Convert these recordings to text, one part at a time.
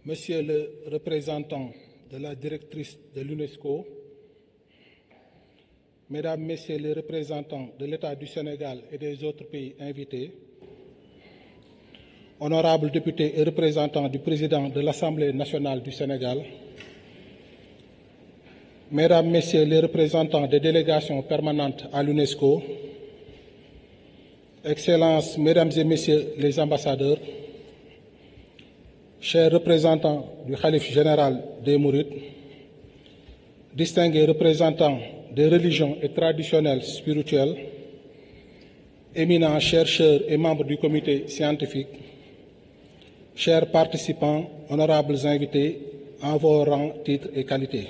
Monsieur le représentant de la directrice de l'UNESCO, Mesdames, Messieurs les représentants de l'État du Sénégal et des autres pays invités, honorables députés et représentants du président de l'Assemblée nationale du Sénégal, Mesdames, Messieurs les représentants des délégations permanentes à l'UNESCO, Excellences, Mesdames et Messieurs les ambassadeurs, chers représentants du Khalife général des Mourides, distingués représentants des religions et traditionnels spirituels, éminents chercheurs et membres du comité scientifique, chers participants, honorables invités, en vos rangs, titres et qualités.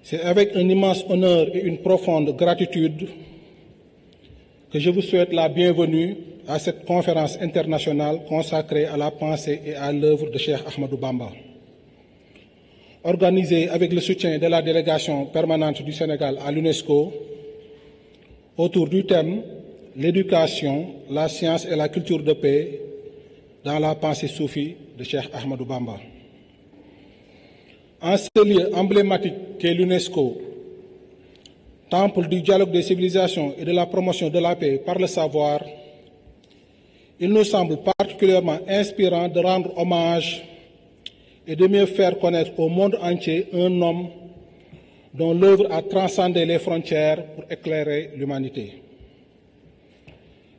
C'est avec un immense honneur et une profonde gratitude que je vous souhaite la bienvenue à cette conférence internationale consacrée à la pensée et à l'œuvre de Cheikh Ahmadou Bamba. Organisée avec le soutien de la délégation permanente du Sénégal à l'UNESCO, autour du thème « L'éducation, la science et la culture de paix dans la pensée soufie de Cheikh Ahmadou Bamba ». En ce lieu emblématique qu'est l'UNESCO, temple du dialogue des civilisations et de la promotion de la paix par le savoir, il nous semble particulièrement inspirant de rendre hommage et de mieux faire connaître au monde entier un homme dont l'œuvre a transcendé les frontières pour éclairer l'humanité.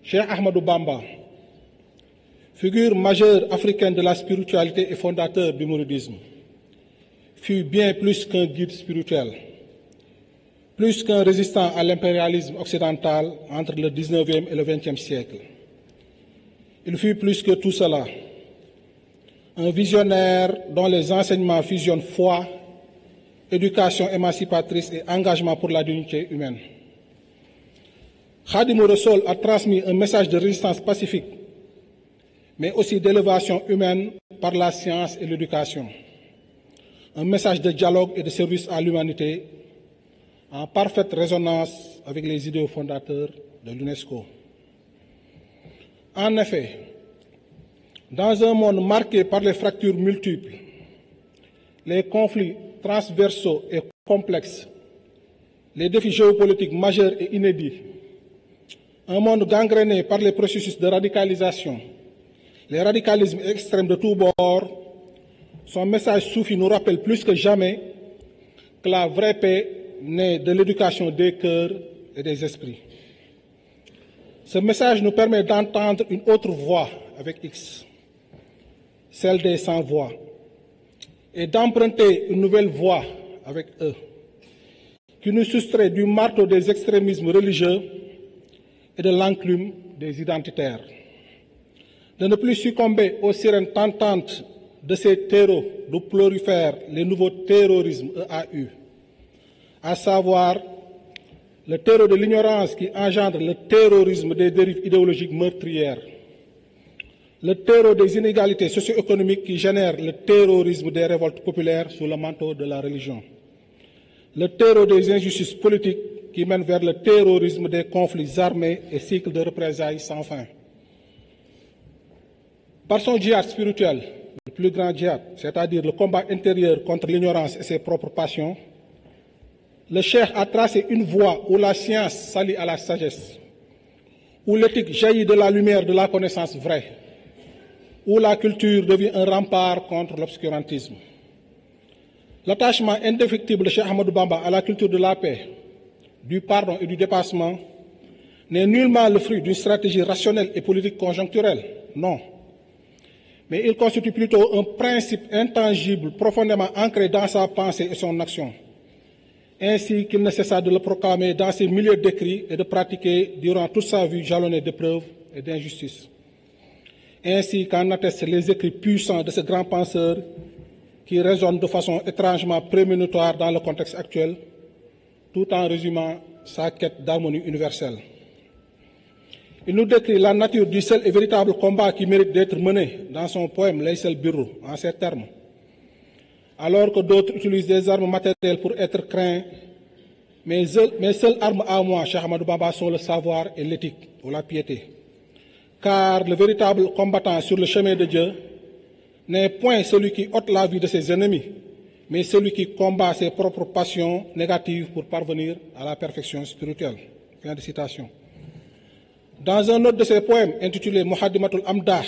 Cheikh Ahmadou Bamba, figure majeure africaine de la spiritualité et fondateur du mouridisme, fut bien plus qu'un guide spirituel, plus qu'un résistant à l'impérialisme occidental entre le 19e et le 20e siècle. Il fut plus que tout cela, un visionnaire dont les enseignements fusionnent foi, éducation émancipatrice et engagement pour la dignité humaine. Khadimou Rassoul a transmis un message de résistance pacifique, mais aussi d'élévation humaine par la science et l'éducation. Un message de dialogue et de service à l'humanité en parfaite résonance avec les idéaux fondateurs de l'UNESCO. En effet, dans un monde marqué par les fractures multiples, les conflits transversaux et complexes, les défis géopolitiques majeurs et inédits, un monde gangréné par les processus de radicalisation, les radicalismes extrêmes de tous bords, son message soufi nous rappelle plus que jamais que la vraie paix naît de l'éducation des cœurs et des esprits. Ce message nous permet d'entendre une autre voix avec X, celle des sans-voix, et d'emprunter une nouvelle voie avec eux, qui nous soustrait du marteau des extrémismes religieux et de l'enclume des identitaires. De ne plus succomber aux sirènes tentantes de ces terreaux d'où prolifèrent les nouveaux terrorismes EAU, à savoir le terreau de l'ignorance qui engendre le terrorisme des dérives idéologiques meurtrières, le terreau des inégalités socio-économiques qui génère le terrorisme des révoltes populaires sous le manteau de la religion, le terreau des injustices politiques qui mènent vers le terrorisme des conflits armés et cycles de représailles sans fin. Par son djihad spirituel, le plus grand djihad, c'est-à-dire le combat intérieur contre l'ignorance et ses propres passions, le Cheikh a tracé une voie où la science s'allie à la sagesse, où l'éthique jaillit de la lumière de la connaissance vraie, où la culture devient un rempart contre l'obscurantisme. L'attachement indéfectible de Cheikh Ahmadou Bamba à la culture de la paix, du pardon et du dépassement n'est nullement le fruit d'une stratégie rationnelle et politique conjoncturelle, non. Mais il constitue plutôt un principe intangible profondément ancré dans sa pensée et son action, ainsi qu'il ne cessa de le proclamer dans ses milieux d'écrits et de pratiquer durant toute sa vie jalonnée d'épreuves et d'injustices. Ainsi qu'en attestent les écrits puissants de ce grand penseur qui résonnent de façon étrangement prémonitoire dans le contexte actuel, tout en résumant sa quête d'harmonie universelle. Il nous décrit la nature du seul et véritable combat qui mérite d'être mené dans son poème Laysa al-birru, en ces termes. Alors que d'autres utilisent des armes matérielles pour être craints, mes seules armes à moi, Cheikh Ahmadou Bamba, sont le savoir et l'éthique, ou la piété. Car le véritable combattant sur le chemin de Dieu n'est point celui qui ôte la vie de ses ennemis, mais celui qui combat ses propres passions négatives pour parvenir à la perfection spirituelle. Fin de citation. Dans un autre de ses poèmes intitulé Muhaddimatul Amdah,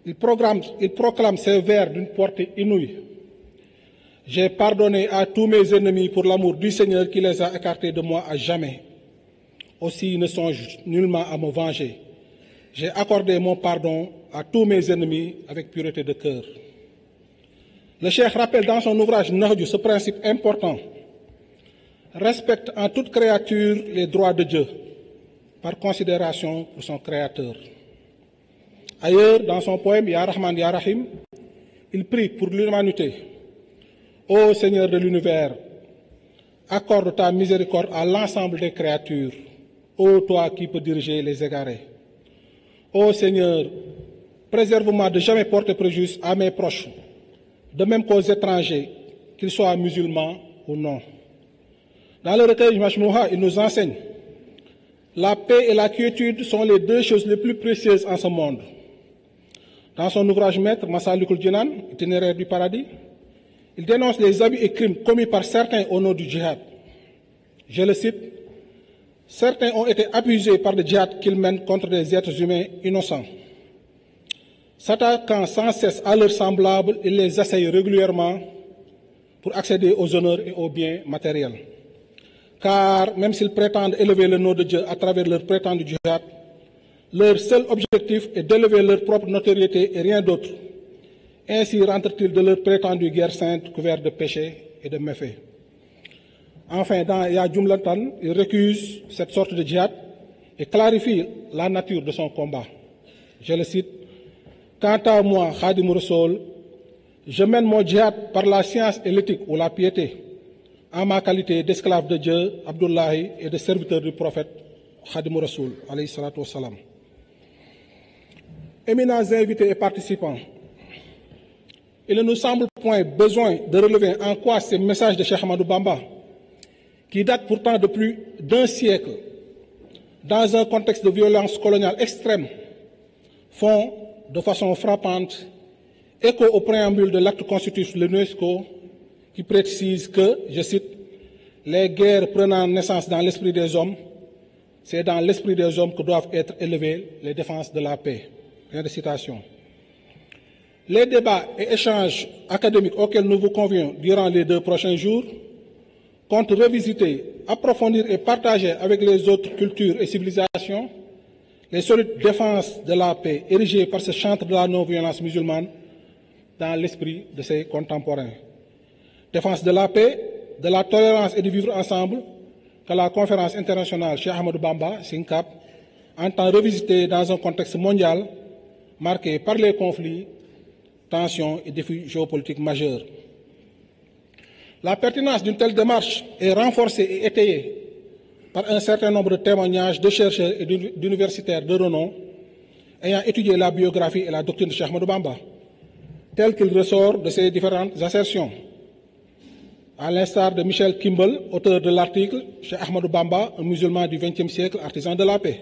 il proclame ses vers d'une portée inouïe. J'ai pardonné à tous mes ennemis pour l'amour du Seigneur qui les a écartés de moi à jamais. Aussi ne songe nullement à me venger. J'ai accordé mon pardon à tous mes ennemis avec pureté de cœur. Le cheikh rappelle dans son ouvrage Nahju ce principe important. Respecte en toute créature les droits de Dieu, par considération pour son créateur. Ailleurs, dans son poème Ya Rahman Ya Rahim, il prie pour l'humanité. Ô Seigneur de l'univers, accorde ta miséricorde à l'ensemble des créatures. Ô toi qui peux diriger les égarés. Ô Seigneur, préserve-moi de jamais porter préjudice à mes proches, de même qu'aux étrangers, qu'ils soient musulmans ou non. Dans le recueil Majmouha, il nous enseigne: la paix et la quiétude sont les deux choses les plus précieuses en ce monde. Dans son ouvrage maître, Masalikul Jinan, itinéraire du paradis, il dénonce les abus et crimes commis par certains au nom du djihad. Je le cite: certains ont été abusés par le djihad qu'ils mènent contre des êtres humains innocents. S'attaquant sans cesse à leurs semblables, ils les assaillent régulièrement pour accéder aux honneurs et aux biens matériels. Car même s'ils prétendent élever le nom de Dieu à travers leur prétendu djihad, leur seul objectif est d'élever leur propre notoriété et rien d'autre. Ainsi rentrent-ils de leur prétendue guerre sainte couverte de péchés et de méfaits. Enfin, dans Ya Jumlatan, il récuse cette sorte de djihad et clarifie la nature de son combat. Je le cite: quant à moi, Khadim Rassoul, je mène mon djihad par la science et l'éthique ou la piété, en ma qualité d'esclave de Dieu, Abdullahi, et de serviteur du prophète Khadim Rassoul, alayhi salatu wassalam. Éminents invités et participants, il ne nous semble point besoin de relever en quoi ces messages de Cheikh Ahmadou Bamba, qui datent pourtant de plus d'un siècle, dans un contexte de violence coloniale extrême, font de façon frappante écho au préambule de l'acte constitutif de l'UNESCO qui précise que, je cite, les guerres prenant naissance dans l'esprit des hommes, c'est dans l'esprit des hommes que doivent être élevées les défenses de la paix. Fin de citation. Les débats et échanges académiques auxquels nous vous convions durant les 2 prochains jours comptent revisiter, approfondir et partager avec les autres cultures et civilisations les solides défenses de la paix érigées par ce chantre de la non-violence musulmane dans l'esprit de ses contemporains. Défense de la paix, de la tolérance et du vivre ensemble que la conférence internationale Cheikh Ahmadou Bamba, SINCAP, entend revisiter dans un contexte mondial marqué par les conflits, tensions et défis géopolitiques majeurs. La pertinence d'une telle démarche est renforcée et étayée par un certain nombre de témoignages de chercheurs et d'universitaires de renom ayant étudié la biographie et la doctrine de Cheikh Ahmadou Bamba, tel qu'il ressort de ces différentes assertions. À l'instar de Michel Kimball, auteur de l'article Cheikh Ahmadou Bamba, un musulman du XXe siècle, artisan de la paix,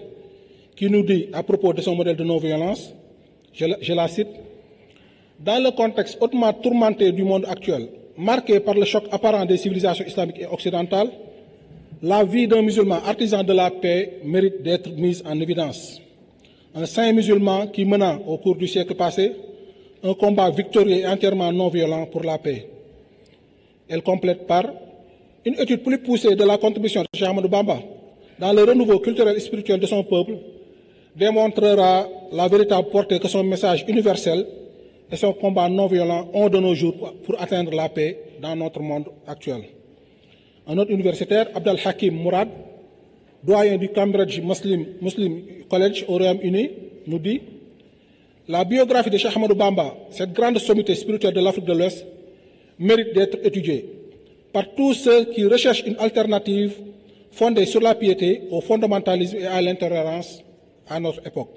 qui nous dit à propos de son modèle de non-violence, je la cite: dans le contexte hautement tourmenté du monde actuel, marqué par le choc apparent des civilisations islamiques et occidentales, la vie d'un musulman artisan de la paix mérite d'être mise en évidence. Un saint musulman qui mena au cours du siècle passé un combat victorieux et entièrement non violent pour la paix. Elle complète par une étude plus poussée de la contribution de Cheikh Ahmadou Bamba dans le renouveau culturel et spirituel de son peuple démontrera la véritable portée que son message universel et son combat non violent ont de nos jours pour atteindre la paix dans notre monde actuel. Un autre universitaire, Abdel Hakim Mourad, doyen du Cambridge Muslim College au Royaume-Uni, nous dit: la biographie de Cheikh Ahmadou Bamba, cette grande sommité spirituelle de l'Afrique de l'Ouest, mérite d'être étudiée par tous ceux qui recherchent une alternative fondée sur la piété, au fondamentalisme et à l'intolérance à notre époque.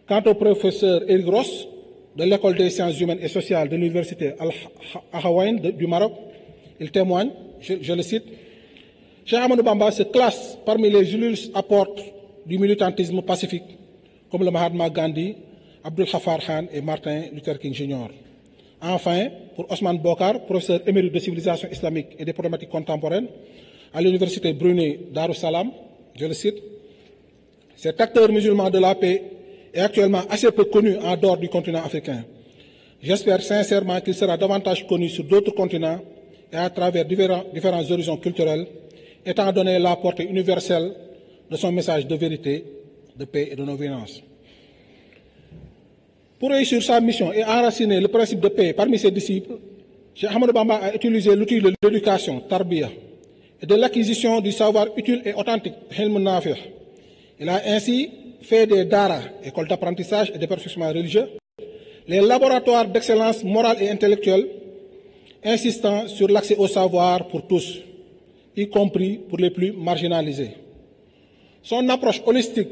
Quant au professeur Eric Ross, de l'École des sciences humaines et sociales de l'Université Al-Hawaïn du Maroc, il témoigne, je le cite: Cheikh Ahmadou Bamba se classe parmi les illustres apôtres du militantisme pacifique, comme le Mahatma Gandhi, Abdul Khafar Khan et Martin Luther King Jr. Enfin, pour Osman Bokar, professeur émérite de civilisation islamique et des problématiques contemporaines à l'université Brunei Darussalam, je le cite, cet acteur musulman de la paix est actuellement assez peu connu en dehors du continent africain. J'espère sincèrement qu'il sera davantage connu sur d'autres continents et à travers différents horizons culturels, étant donné la portée universelle de son message de vérité, de paix et de non-violence. Pour réussir sa mission et enraciner le principe de paix parmi ses disciples, Cheikh Ahmadou Bamba a utilisé l'outil de l'éducation, tarbiya, et de l'acquisition du savoir utile et authentique, hilm nafi'. Il a ainsi fait des dara, écoles d'apprentissage et de perfectionnement religieux, les laboratoires d'excellence morale et intellectuelle, insistant sur l'accès au savoir pour tous, y compris pour les plus marginalisés. Son approche holistique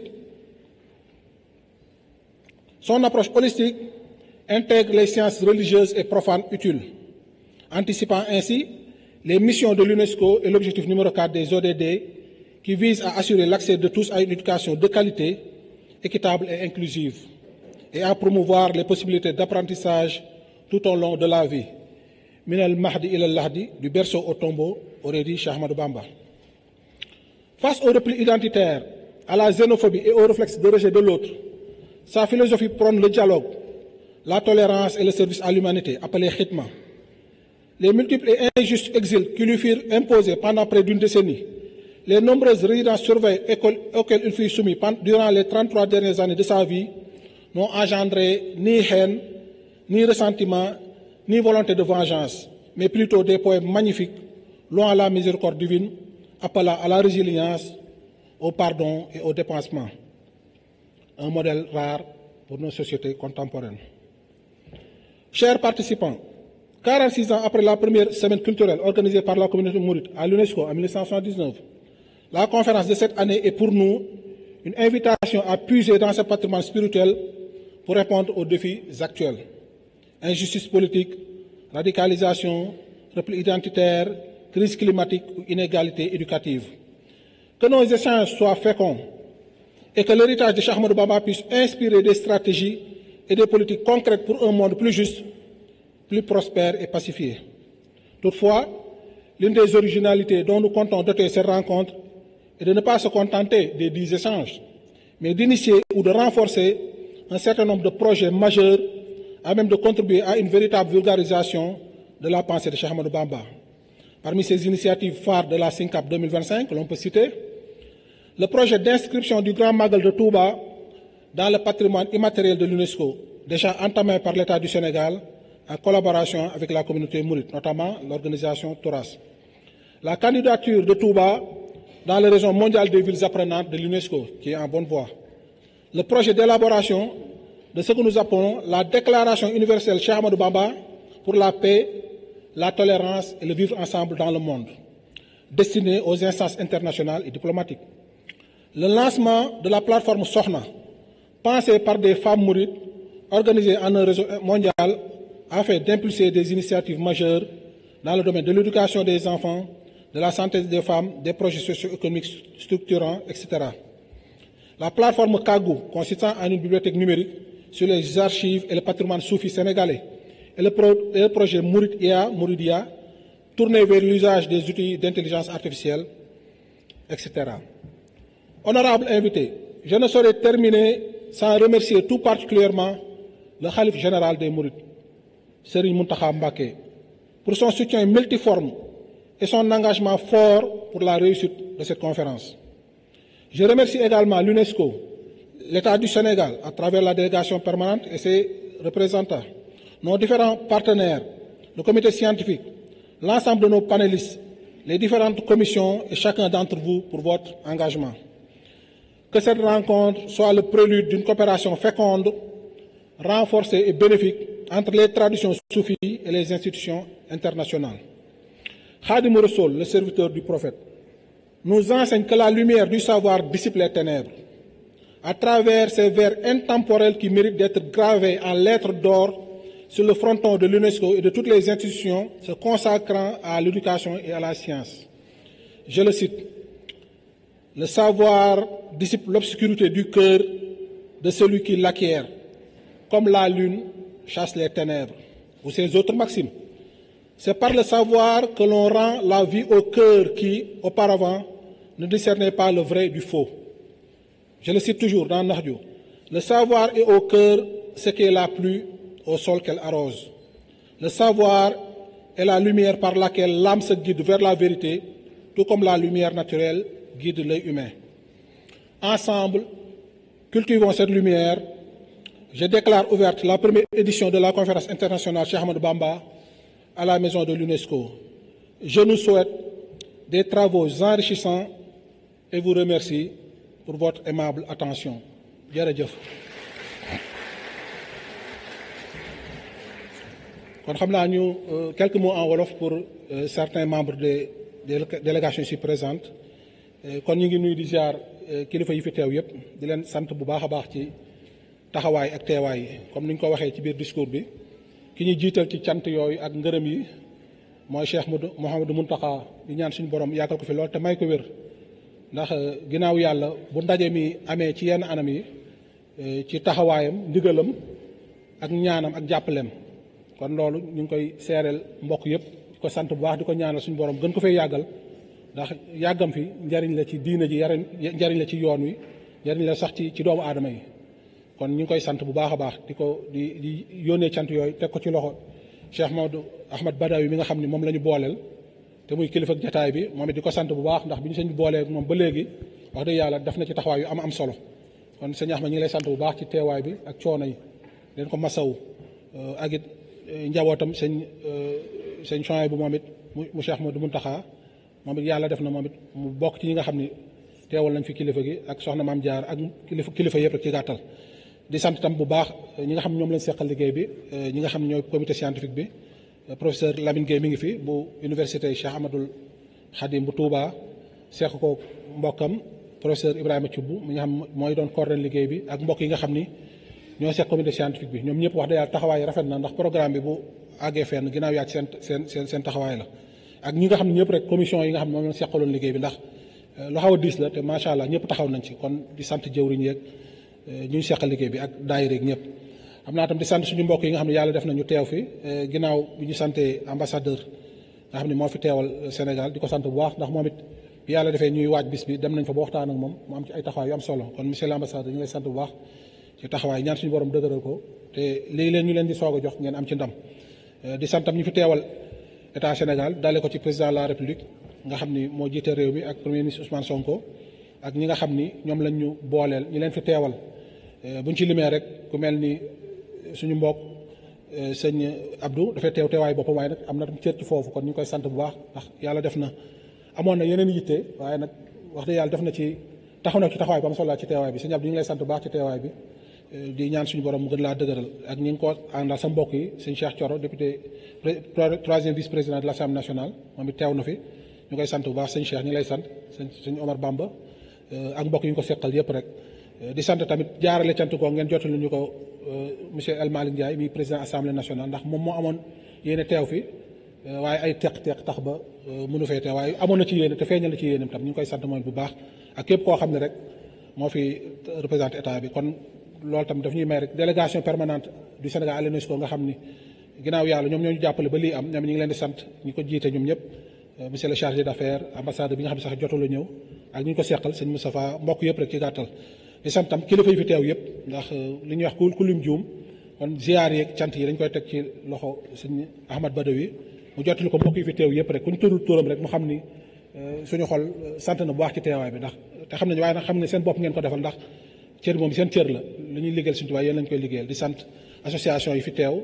intègre les sciences religieuses et profanes utiles, anticipant ainsi les missions de l'UNESCO et l'objectif numéro 4 des ODD qui vise à assurer l'accès de tous à une éducation de qualité, équitable et inclusive, et à promouvoir les possibilités d'apprentissage tout au long de la vie. Min al-Mahdi ila al-Lahdi, du berceau au tombeau, aurait dit Cheikh Ahmadou Bamba. Face au repli identitaire, à la xénophobie et au réflexe de rejet de l'autre, sa philosophie prône le dialogue, la tolérance et le service à l'humanité, appelé khidma. Les multiples et injustes exils qui lui furent imposés pendant près d'une décennie, les nombreuses résidences surveillées auxquelles il fut soumis durant les 33 dernières années de sa vie, n'ont engendré ni haine, ni ressentiment, ni volonté de vengeance, mais plutôt des poèmes magnifiques, louant à la miséricorde divine, appelant à la résilience, au pardon et au dépensement. Un modèle rare pour nos sociétés contemporaines. Chers participants, 46 ans après la première semaine culturelle organisée par la communauté mouride à l'UNESCO en 1979, la conférence de cette année est pour nous une invitation à puiser dans ce patrimoine spirituel pour répondre aux défis actuels. Injustice politique, radicalisation, repli identitaire, crise climatique ou inégalité éducative. Que nos échanges soient féconds et que l'héritage de Cheikh Ahmadou Bamba puisse inspirer des stratégies et des politiques concrètes pour un monde plus juste, plus prospère et pacifié. Toutefois, l'une des originalités dont nous comptons doter cette rencontre est de ne pas se contenter des 10 échanges, mais d'initier ou de renforcer un certain nombre de projets majeurs à même de contribuer à une véritable vulgarisation de la pensée de Cheikh Ahmadou Bamba. Parmi ces initiatives phares de la SYNCAP 2025, que l'on peut citer, le projet d'inscription du Grand Magal de Touba dans le patrimoine immatériel de l'UNESCO, déjà entamé par l'État du Sénégal en collaboration avec la communauté mouride, notamment l'organisation Touras. La candidature de Touba dans le réseau mondial des villes apprenantes de l'UNESCO, qui est en bonne voie. Le projet d'élaboration de ce que nous appelons la Déclaration universelle Cheikh Ahmadou Bamba pour la paix, la tolérance et le vivre ensemble dans le monde, destinée aux instances internationales et diplomatiques. Le lancement de la plateforme Sokhna, pensée par des femmes mourides, organisée en un réseau mondial, afin d'impulser des initiatives majeures dans le domaine de l'éducation des enfants, de la santé des femmes, des projets socio-économiques structurants, etc. La plateforme Kagou, consistant en une bibliothèque numérique sur les archives et le patrimoine soufi sénégalais, et le projet Mouridia, tourné vers l'usage des outils d'intelligence artificielle, etc. Honorables invités, je ne saurais terminer sans remercier tout particulièrement le Khalife général des Mourides, Serigne Mountakha Mbacké, pour son soutien multiforme et son engagement fort pour la réussite de cette conférence. Je remercie également l'UNESCO, l'État du Sénégal, à travers la délégation permanente et ses représentants, nos différents partenaires, le comité scientifique, l'ensemble de nos panélistes, les différentes commissions et chacun d'entre vous pour votre engagement. Que cette rencontre soit le prélude d'une coopération féconde, renforcée et bénéfique entre les traditions soufis et les institutions internationales. Khadim Rassoul, le serviteur du prophète, nous enseigne que la lumière du savoir dissipe les ténèbres. À travers ces vers intemporels qui méritent d'être gravés en lettres d'or sur le fronton de l'UNESCO et de toutes les institutions se consacrant à l'éducation et à la science. Je le cite. Le savoir dissipe l'obscurité du cœur de celui qui l'acquiert. comme la lune chasse les ténèbres, ou ces autres maximes. C'est par le savoir que l'on rend la vie au cœur qui, auparavant, ne discernait pas le vrai du faux. Je le cite toujours dans Nahju. Le savoir est au cœur ce qui est la pluie au sol qu'elle arrose. Le savoir est la lumière par laquelle l'âme se guide vers la vérité, tout comme la lumière naturelle guide l'œil humain. Ensemble, cultivons cette lumière. Je déclare ouverte la première édition de la conférence internationale Cheikh Ahmadou Bamba à la maison de l'UNESCO. Je nous souhaite des travaux enrichissants et vous remercie pour votre aimable attention. Jërëjëf. Kon xam naa ñu quelques mots en wolof pour certains membres des délégations ici présentes. Kon ñu ngi nuyu di ziar kilifa yi fi teew yëpp di leen sant bu baax a baax ci taxawaay ak teewaay yi comme ni ñu ko waxee ci biir discours bi ki ñu jiital ci cant yooyu ak ngërëm yi mooy Cheikh Mouhamadou Mountakha di ñaan suñu borom yàggal ko fi lool te may ko wér ndax ginnaaw yàlla bu ndaje mi amee ci yenn anam yi ci taxawaayam ndigalam ak ñaanam ak jàppaleem kon loolu ñu ngi koy seereel mbokk yëpp di ko sant bu baax di ko ñaanal suñu borom gën ko fay yàggal ndax yàggam fi njariñ la ci diina ji njariñ la ci yoon wi njariñ la sax ci doomu aadama yi kon ñu ngi koy sant bu baax a baax di yónnee cant yooyu teg ko ci loxo Cheikh Maodo Ahmad Badawi mi nga xam ne moom la ñu booleel te muy kilifa ak jataay bi moom it di ko sant bu baax ndax bi ñu sëñ bi boolee moom ba léegi wax dëgg yàlla def na ci taxawaay yu am solo kon sëñ Ahmad ñu ngi lay sant bu baax ci teewaay bi ak coono yi leen ko masaw ak it njabootam sëñ Chouaïbou bu moom it mu Cheikh Maodo Mountakha moom it yàlla def na moom it mu bokk ci ñi nga xam ni teewal nañ fi kilifa gi ak soxna Maam Jaar ak kilifa yëpp rek ci gàttal di sant tam bu baax ñi nga xam ne ñoom lañ seqal liggéey bi ñi nga xam ne ñooy comité scientifique bi professeur Lamine Gueye mi ngi fi bu université Cheikh Ahmadoul Khadim bu Touba seq ko mbokkam professeur Ibrahima Thioub mi nga xam mooy doon coordonné liggéey bi ak mbokk yi nga xam ni ñoo seq comité scientifique bi ñoom ñëpp wax dëgg yàlla taxawaay rafet na ndax programme bi bu àggee fenn ginnaaw yaa ci seen taxawaay la ak ñi nga xam ne ñëpp rek commission yi nga xam ne moom lañ seqaloon liggéey bi ndax lu xaw a diis la te macha allah ñëpp taxaw nañ ci kon di sant jëwriñ yeeg ñu seqal liggéey bi ak daayira yeeg ñëpp xam naa tam di sant suñu mbokk yi nga xam ne yàlla def na ñu teew fi ginnaaw bi ñu santee ambassadeur nga xam ne moo fi teewal Sénégal di ko sant bu baax ndax moom it bi yàlla defee ñuy waaj bis bi dem nañ fa ba waxtaan ak moom mu am ci ay taxawaay yu am solo kon monsieur l'ambassadeur ñu lay sant bu baax ci taxawaay ñaan suñu borom dëgëral ko te léegi leen ñu leen di soog a jox ngeen am ci ndam di sant tam ñu fi teewal état Sénégal dale ko ci président de la République nga xam ni moo jiite réew mi ak premier ministre Ousmane Sonko ak ñi nga xam ni ñoom lañ ñu booleel ñi leen fi teewal buñ ci limee rek ku mel ni suñu mbokk sëñ Abdou dafay teewaay boppam waaye nag am na tam cër ci foofu kon ñu ngi koy sant bu baax ndax yàlla def na amoon na yeneen yitte waaye nag wax dëgg yàlla def na ci taxaw na ci taxawaay bu am solo ci teewaay bi sëñ Abdou ñu ngi lay sant bu baax ci teewaay bi di ñaan suñu borom mu gën laa dëgëral ak ñi ngi ko àndal sa mbokk yi sëñ Cheikh Thioro député troisième vice président de l'Assemblée nationale moom it teew na fi ñu koy sant bu baax sëñ Cheikh ñu ngi lay sant sëñ Omar Bamba ak mbokk yi ñu ko seqal yëpp rek di sant tamit jaarale cant ko ngeen jotal ñu ko monsieur El Malick Ndiaye mi président assemblée nationale ndax moom moo amoon yéene teew fi waaye ay teq tax ba mënu fee teew waaye amoon na ci yéene te feeñal na ci yéenam tam ñu ngi koy sant mooy bu baax ak képp koo xam ne rek moo fi représenté état bi kon loolu tam daf ñuy may rek délégation permanente du Sénégal à l'UNESCO nga xam ni ginnaaw yàlla ñoom ñoo ñu jàppale ba lii am ñoom ñu ngi leen di sant ñi ko jiite ñoom ñëpp monsieur le chargé d'affaires ambassade bi nga xam ne sax jotul a ñëw ak ñu ko seqal sëñ Moustapha mbokk yëpp rek ci gàttal di sant tam kilifa yi fi teew yëpp ndax li ñuy wax ku lim juum kon ziar yeeg cant yi dañ koy teg ci loxo sëñ Ahmad Badawi mu jottali ko mbokk yi fi teew yëpp rek ku ñu turul turam rek mu xam ni suñu xol sant na bu baax ci teewaay bi ndax te xam nañ waaye nag xam ne seen bopp ngeen ko defal ndax cër moom seen cër la li ñuy liggéeyal suñu tubaab yéen lañ koy liggéeyal di sant association yi fi teew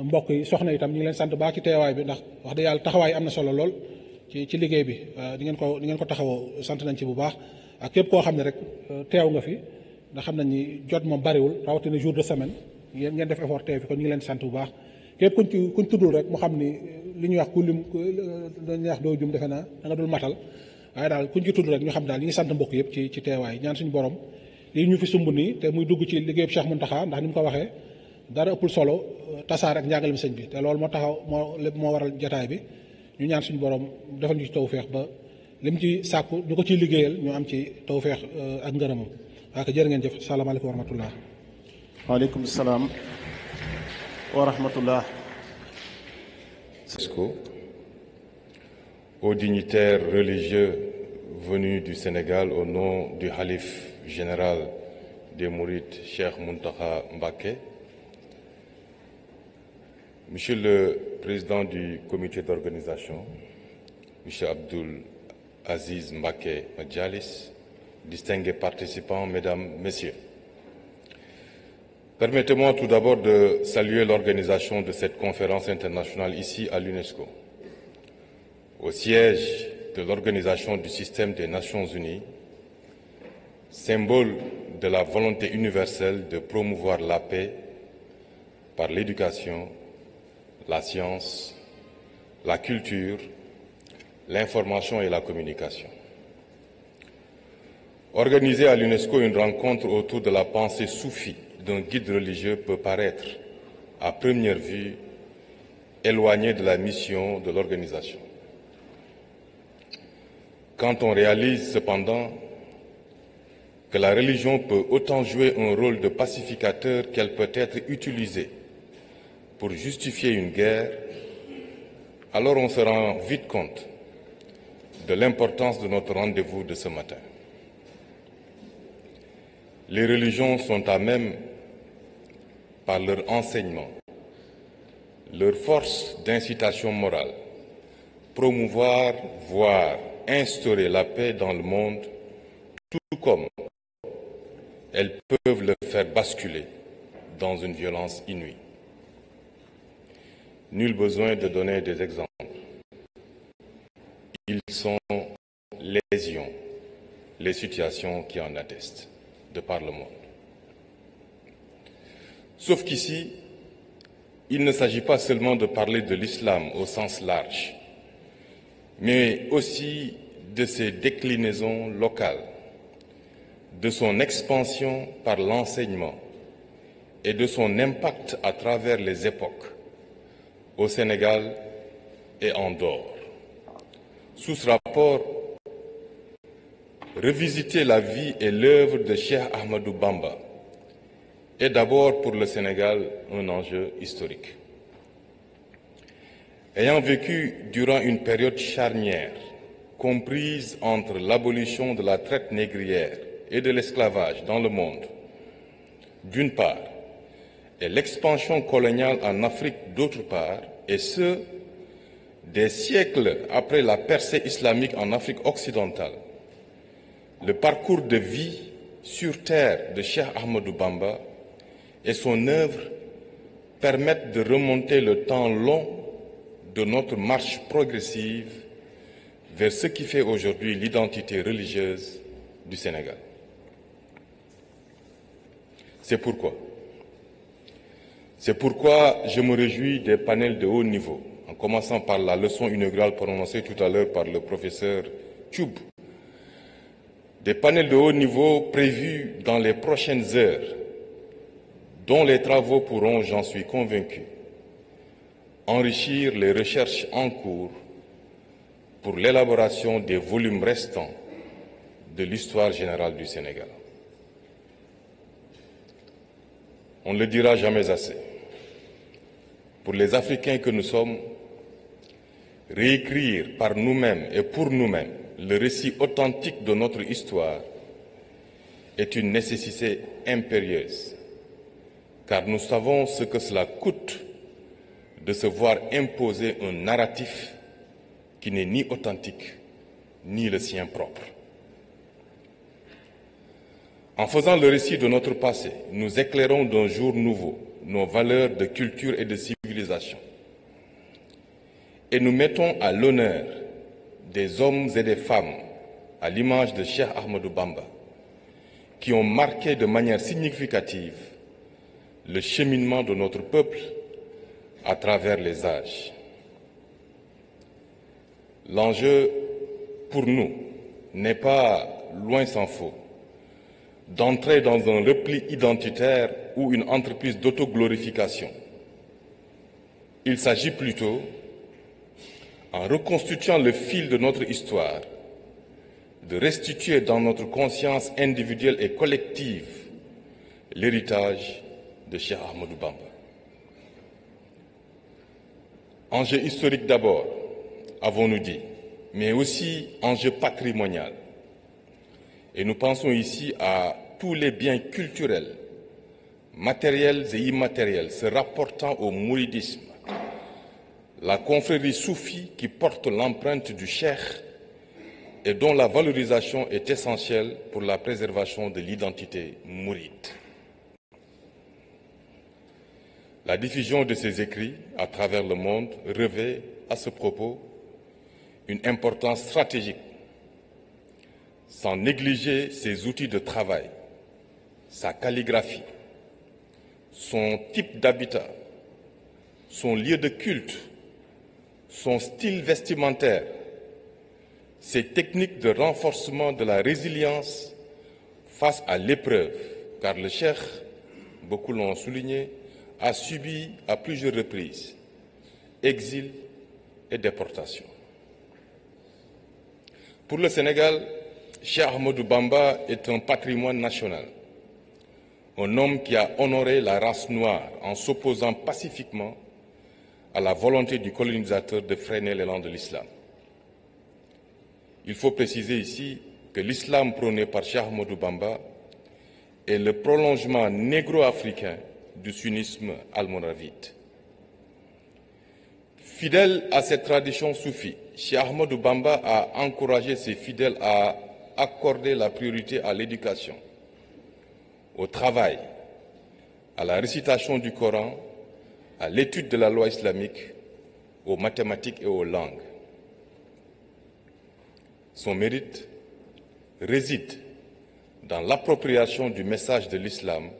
mbokk yi soxna itam ñu ngi leen sant baax ci teewaay bi ndax wax dëgg yàlla taxawaay am na solo lool ci liggéey bi di ngeen ko taxawoo sant nañ ci bu baax ak képp koo xam ne rek teew nga fi ndax xam nañ ni jot moom bariwul rawatina jour de semaine ngeen def effort teew fi kon ñu ngi leen sant bu baax képp kuñ tuddul rek mu xam ni li ñuy wax ku lim dañuy wax doo jum defe naa da nga dul matal waaye daal kuñ ci tudd rek ñu xam daal ñi ngi sant mbokk yëpp ci teewaay ñaan suñu borom lii ñu fi sumb nii te muy dugg ci liggéeyu Cheikh Mountakha ndax ni mu ko waxee dara ëppul solo tasaar ak njàngalem sëñ bi te loolu moo taxaw lépp moo waral jotaay bi ñu ñaan suñu borom defal ñu ci tawfeex ba lim ci sàkku ñu ko ciy liggéeyal ñu am ci tawfeex ak ngërëmam waa ko jërë ngeen jëf salaamaaleykum wa rahmatullah Alaikum salam wa rahmatullah. Aux dignitaires religieux venus du Sénégal au nom du Khalife général des Mourides, Cheikh Mountakha Mbacké, Monsieur le Président du comité d'organisation, Monsieur Abdoul Aziz Mbacké Madjalis, distingués participants, Mesdames, Messieurs. Permettez-moi tout d'abord de saluer l'organisation de cette conférence internationale ici à l'UNESCO, au siège de l'Organisation du système des Nations Unies, symbole de la volonté universelle de promouvoir la paix par l'éducation, la science, la culture, l'information et la communication. Organiser à l'UNESCO une rencontre autour de la pensée soufie d'un guide religieux peut paraître, à première vue, éloigné de la mission de l'organisation. Quand on réalise cependant que la religion peut autant jouer un rôle de pacificateur qu'elle peut être utilisée pour justifier une guerre, alors on se rend vite compte de l'importance de notre rendez-vous de ce matin. Les religions sont à même, par leur enseignement, leur force d'incitation morale, promouvoir, voire instaurer la paix dans le monde, tout comme elles peuvent le faire basculer dans une violence inouïe. Nul besoin de donner des exemples. Ils sont légion, les situations qui en attestent, de par le monde. Sauf qu'ici, il ne s'agit pas seulement de parler de l'islam au sens large, mais aussi de ses déclinaisons locales, de son expansion par l'enseignement et de son impact à travers les époques, au Sénégal et en dehors. Sous ce rapport, revisiter la vie et l'œuvre de Cheikh Ahmadou Bamba est d'abord pour le Sénégal un enjeu historique. Ayant vécu durant une période charnière, comprise entre l'abolition de la traite négrière et de l'esclavage dans le monde, d'une part, et l'expansion coloniale en Afrique d'autre part, et ce, des siècles après la percée islamique en Afrique occidentale, le parcours de vie sur terre de Cheikh Ahmadou Bamba et son œuvre permettent de remonter le temps long de notre marche progressive vers ce qui fait aujourd'hui l'identité religieuse du Sénégal. C'est pourquoi je me réjouis des panels de haut niveau, en commençant par la leçon inaugurale prononcée tout à l'heure par le professeur Thioub. Des panels de haut niveau prévus dans les prochaines heures, dont les travaux pourront, j'en suis convaincu, enrichir les recherches en cours pour l'élaboration des volumes restants de l'histoire générale du Sénégal. On ne le dira jamais assez. Pour les Africains que nous sommes, réécrire par nous-mêmes et pour nous-mêmes le récit authentique de notre histoire est une nécessité impérieuse, car nous savons ce que cela coûte de se voir imposer un narratif qui n'est ni authentique, ni le sien propre. En faisant le récit de notre passé, nous éclairons d'un jour nouveau nos valeurs de culture et de civilisation. Et nous mettons à l'honneur des hommes et des femmes, à l'image de Cheikh Ahmadou Bamba, qui ont marqué de manière significative le cheminement de notre peuple à travers les âges. L'enjeu pour nous n'est pas, loin s'en faut, d'entrer dans un repli identitaire ou une entreprise d'autoglorification. Il s'agit plutôt, en reconstituant le fil de notre histoire, de restituer dans notre conscience individuelle et collective l'héritage de Cheikh Ahmadou Bamba. Enjeu historique d'abord, avons-nous dit, mais aussi enjeu patrimonial. Et nous pensons ici à tous les biens culturels, matériels et immatériels se rapportant au mouridisme, la confrérie soufie qui porte l'empreinte du cheikh et dont la valorisation est essentielle pour la préservation de l'identité mouride. La diffusion de ses écrits à travers le monde revêt à ce propos une importance stratégique, sans négliger ses outils de travail, sa calligraphie, son type d'habitat, son lieu de culte, son style vestimentaire, ses techniques de renforcement de la résilience face à l'épreuve, car le cheikh, beaucoup l'ont souligné, a subi à plusieurs reprises exil et déportation. Pour le Sénégal, Cheikh Ahmadou Bamba est un patrimoine national, un homme qui a honoré la race noire en s'opposant pacifiquement à la volonté du colonisateur de freiner l'élan de l'islam. Il faut préciser ici que l'islam prôné par Cheikh Ahmadou Bamba est le prolongement négro-africain du sunnisme almoravide. Fidèle à cette tradition soufie, Cheikh Ahmadou Bamba a encouragé ses fidèles à accorder la priorité à l'éducation, au travail, à la récitation du Coran, à l'étude de la loi islamique, aux mathématiques et aux langues. Son mérite réside dans l'appropriation du message de l'islam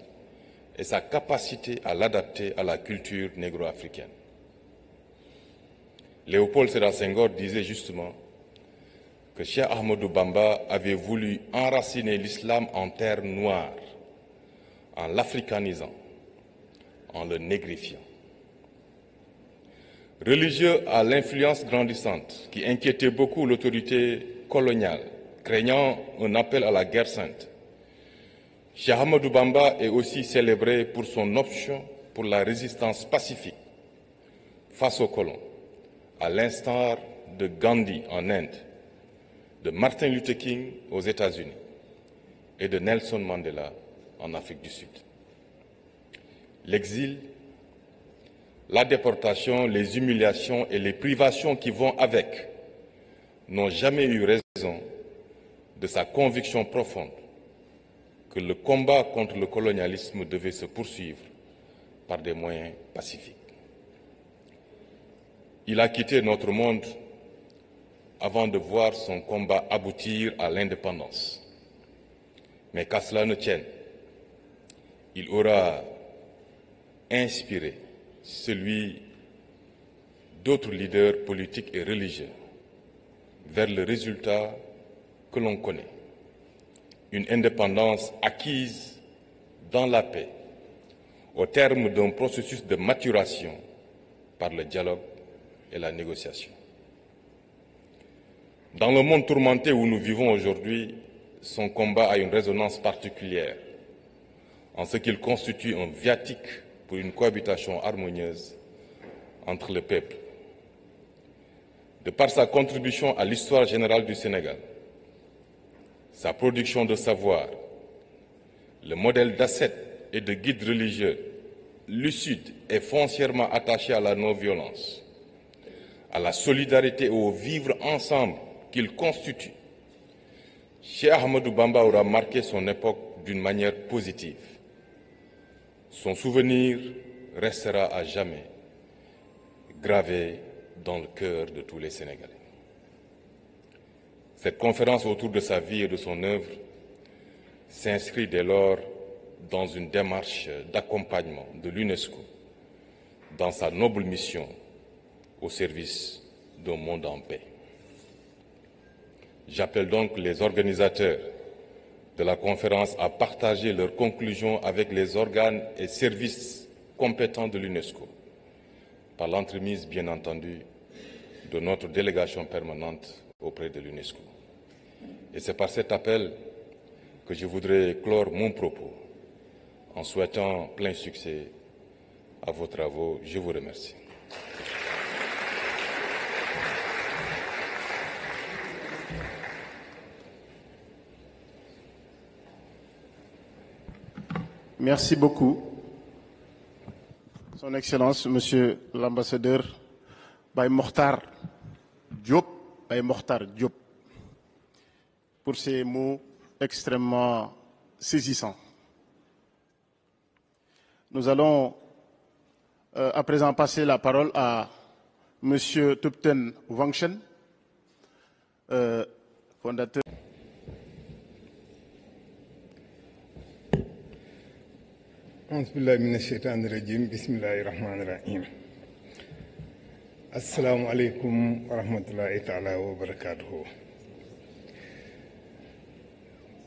et sa capacité à l'adapter à la culture négro-africaine. Léopold Sédar Senghor disait justement que Cheikh Ahmadou Bamba avait voulu enraciner l'islam en terre noire, en l'africanisant, en le négrifiant. Religieux à l'influence grandissante qui inquiétait beaucoup l'autorité coloniale, craignant un appel à la guerre sainte, Cheikh Ahmadou Bamba est aussi célébré pour son option pour la résistance pacifique face aux colons, à l'instar de Gandhi en Inde, de Martin Luther King aux États-Unis et de Nelson Mandela en Afrique du Sud. L'exil, la déportation, les humiliations et les privations qui vont avec n'ont jamais eu raison de sa conviction profonde que le combat contre le colonialisme devait se poursuivre par des moyens pacifiques. Il a quitté notre monde avant de voir son combat aboutir à l'indépendance. Mais qu'à cela ne tienne, il aura inspiré celui d'autres leaders politiques et religieux vers le résultat que l'on connaît. Une indépendance acquise dans la paix, au terme d'un processus de maturation par le dialogue et la négociation. Dans le monde tourmenté où nous vivons aujourd'hui, son combat a une résonance particulière, en ce qu'il constitue un viatique pour une cohabitation harmonieuse entre les peuples. De par sa contribution à l'histoire générale du Sénégal, sa production de savoir, le modèle d'ascète et de guide religieux, lucide et foncièrement attaché à la non-violence, à la solidarité et au vivre ensemble qu'il constitue, Cheikh Ahmadou Bamba aura marqué son époque d'une manière positive. Son souvenir restera à jamais gravé dans le cœur de tous les Sénégalais. Cette conférence autour de sa vie et de son œuvre s'inscrit dès lors dans une démarche d'accompagnement de l'UNESCO dans sa noble mission au service d'un monde en paix. J'appelle donc les organisateurs de la conférence à partager leurs conclusions avec les organes et services compétents de l'UNESCO, par l'entremise, bien entendu, de notre délégation permanente auprès de l'UNESCO. Et c'est par cet appel que je voudrais clore mon propos En souhaitant plein succès à vos travaux, je vous remercie. Merci beaucoup, Son Excellence, Monsieur l'ambassadeur Baye Mokhtar Diop, pour ces mots extrêmement saisissants. Nous allons à présent passer la parole à Monsieur Thupten Wangchen, fondateur. Auzu billahi mina sheytaani rajim bismillahi rahmani rahim. Assalamu alaikum wa rahmatullahi ta'ala wa barakatuhu.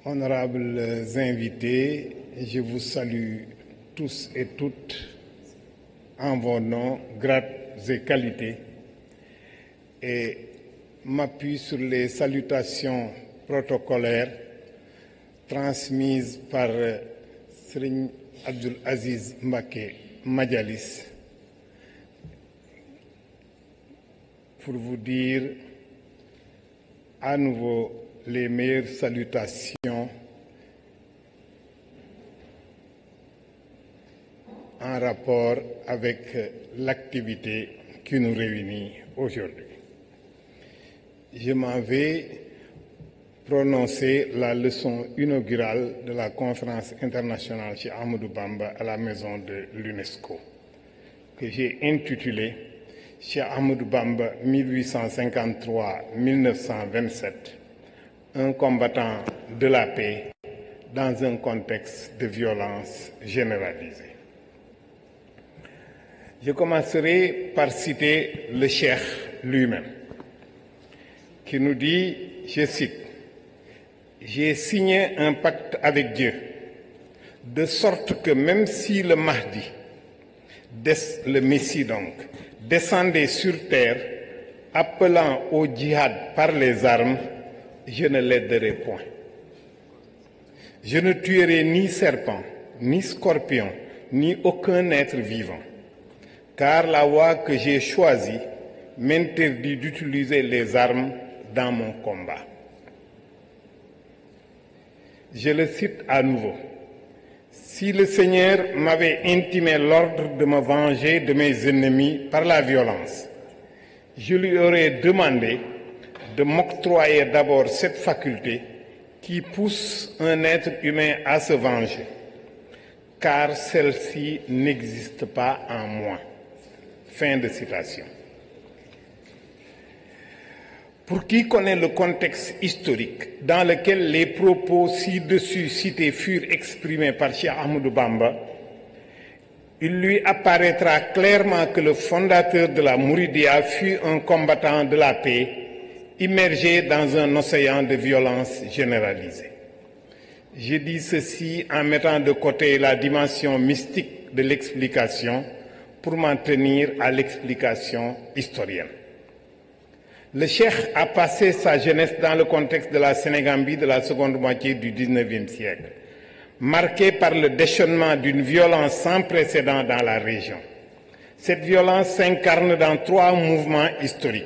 Honorables invités, je vous salue tous et toutes en vos noms, grades et qualités, et m'appuie sur les salutations protocolaires transmises par Serigne Abdoul Aziz Mbacké Madialis pour vous dire à nouveau les meilleures salutations en rapport avec l'activité qui nous réunit aujourd'hui. Je m'en vais prononcer la leçon inaugurale de la conférence internationale Cheikh Ahmadou Bamba à la maison de l'UNESCO, que j'ai intitulée Cheikh Ahmadou Bamba 1853-1927, un combattant de la paix dans un contexte de violence généralisée. Je commencerai par citer le Cheikh lui-même, qui nous dit, je cite, « J'ai signé un pacte avec Dieu, de sorte que même si le Mahdi, le Messie donc, descendait sur terre, appelant au djihad par les armes, je ne l'aiderai point. Je ne tuerai ni serpent, ni scorpion, ni aucun être vivant, car la voie que j'ai choisie m'interdit d'utiliser les armes dans mon combat. » Je le cite à nouveau. « Si le Seigneur m'avait intimé l'ordre de me venger de mes ennemis par la violence, je lui aurais demandé de m'octroyer d'abord cette faculté qui pousse un être humain à se venger, car celle-ci n'existe pas en moi. » Fin de citation. Pour qui connaît le contexte historique dans lequel les propos ci-dessus cités furent exprimés par Cheikh Ahmadou Bamba, il lui apparaîtra clairement que le fondateur de la Mouridia fut un combattant de la paix, immergé dans un océan de violence généralisée. Je dis ceci en mettant de côté la dimension mystique de l'explication pour m'en tenir à l'explication historienne. Le Cheikh a passé sa jeunesse dans le contexte de la Sénégambie de la seconde moitié du XIXe siècle, marqué par le déchaînement d'une violence sans précédent dans la région. Cette violence s'incarne dans trois mouvements historiques.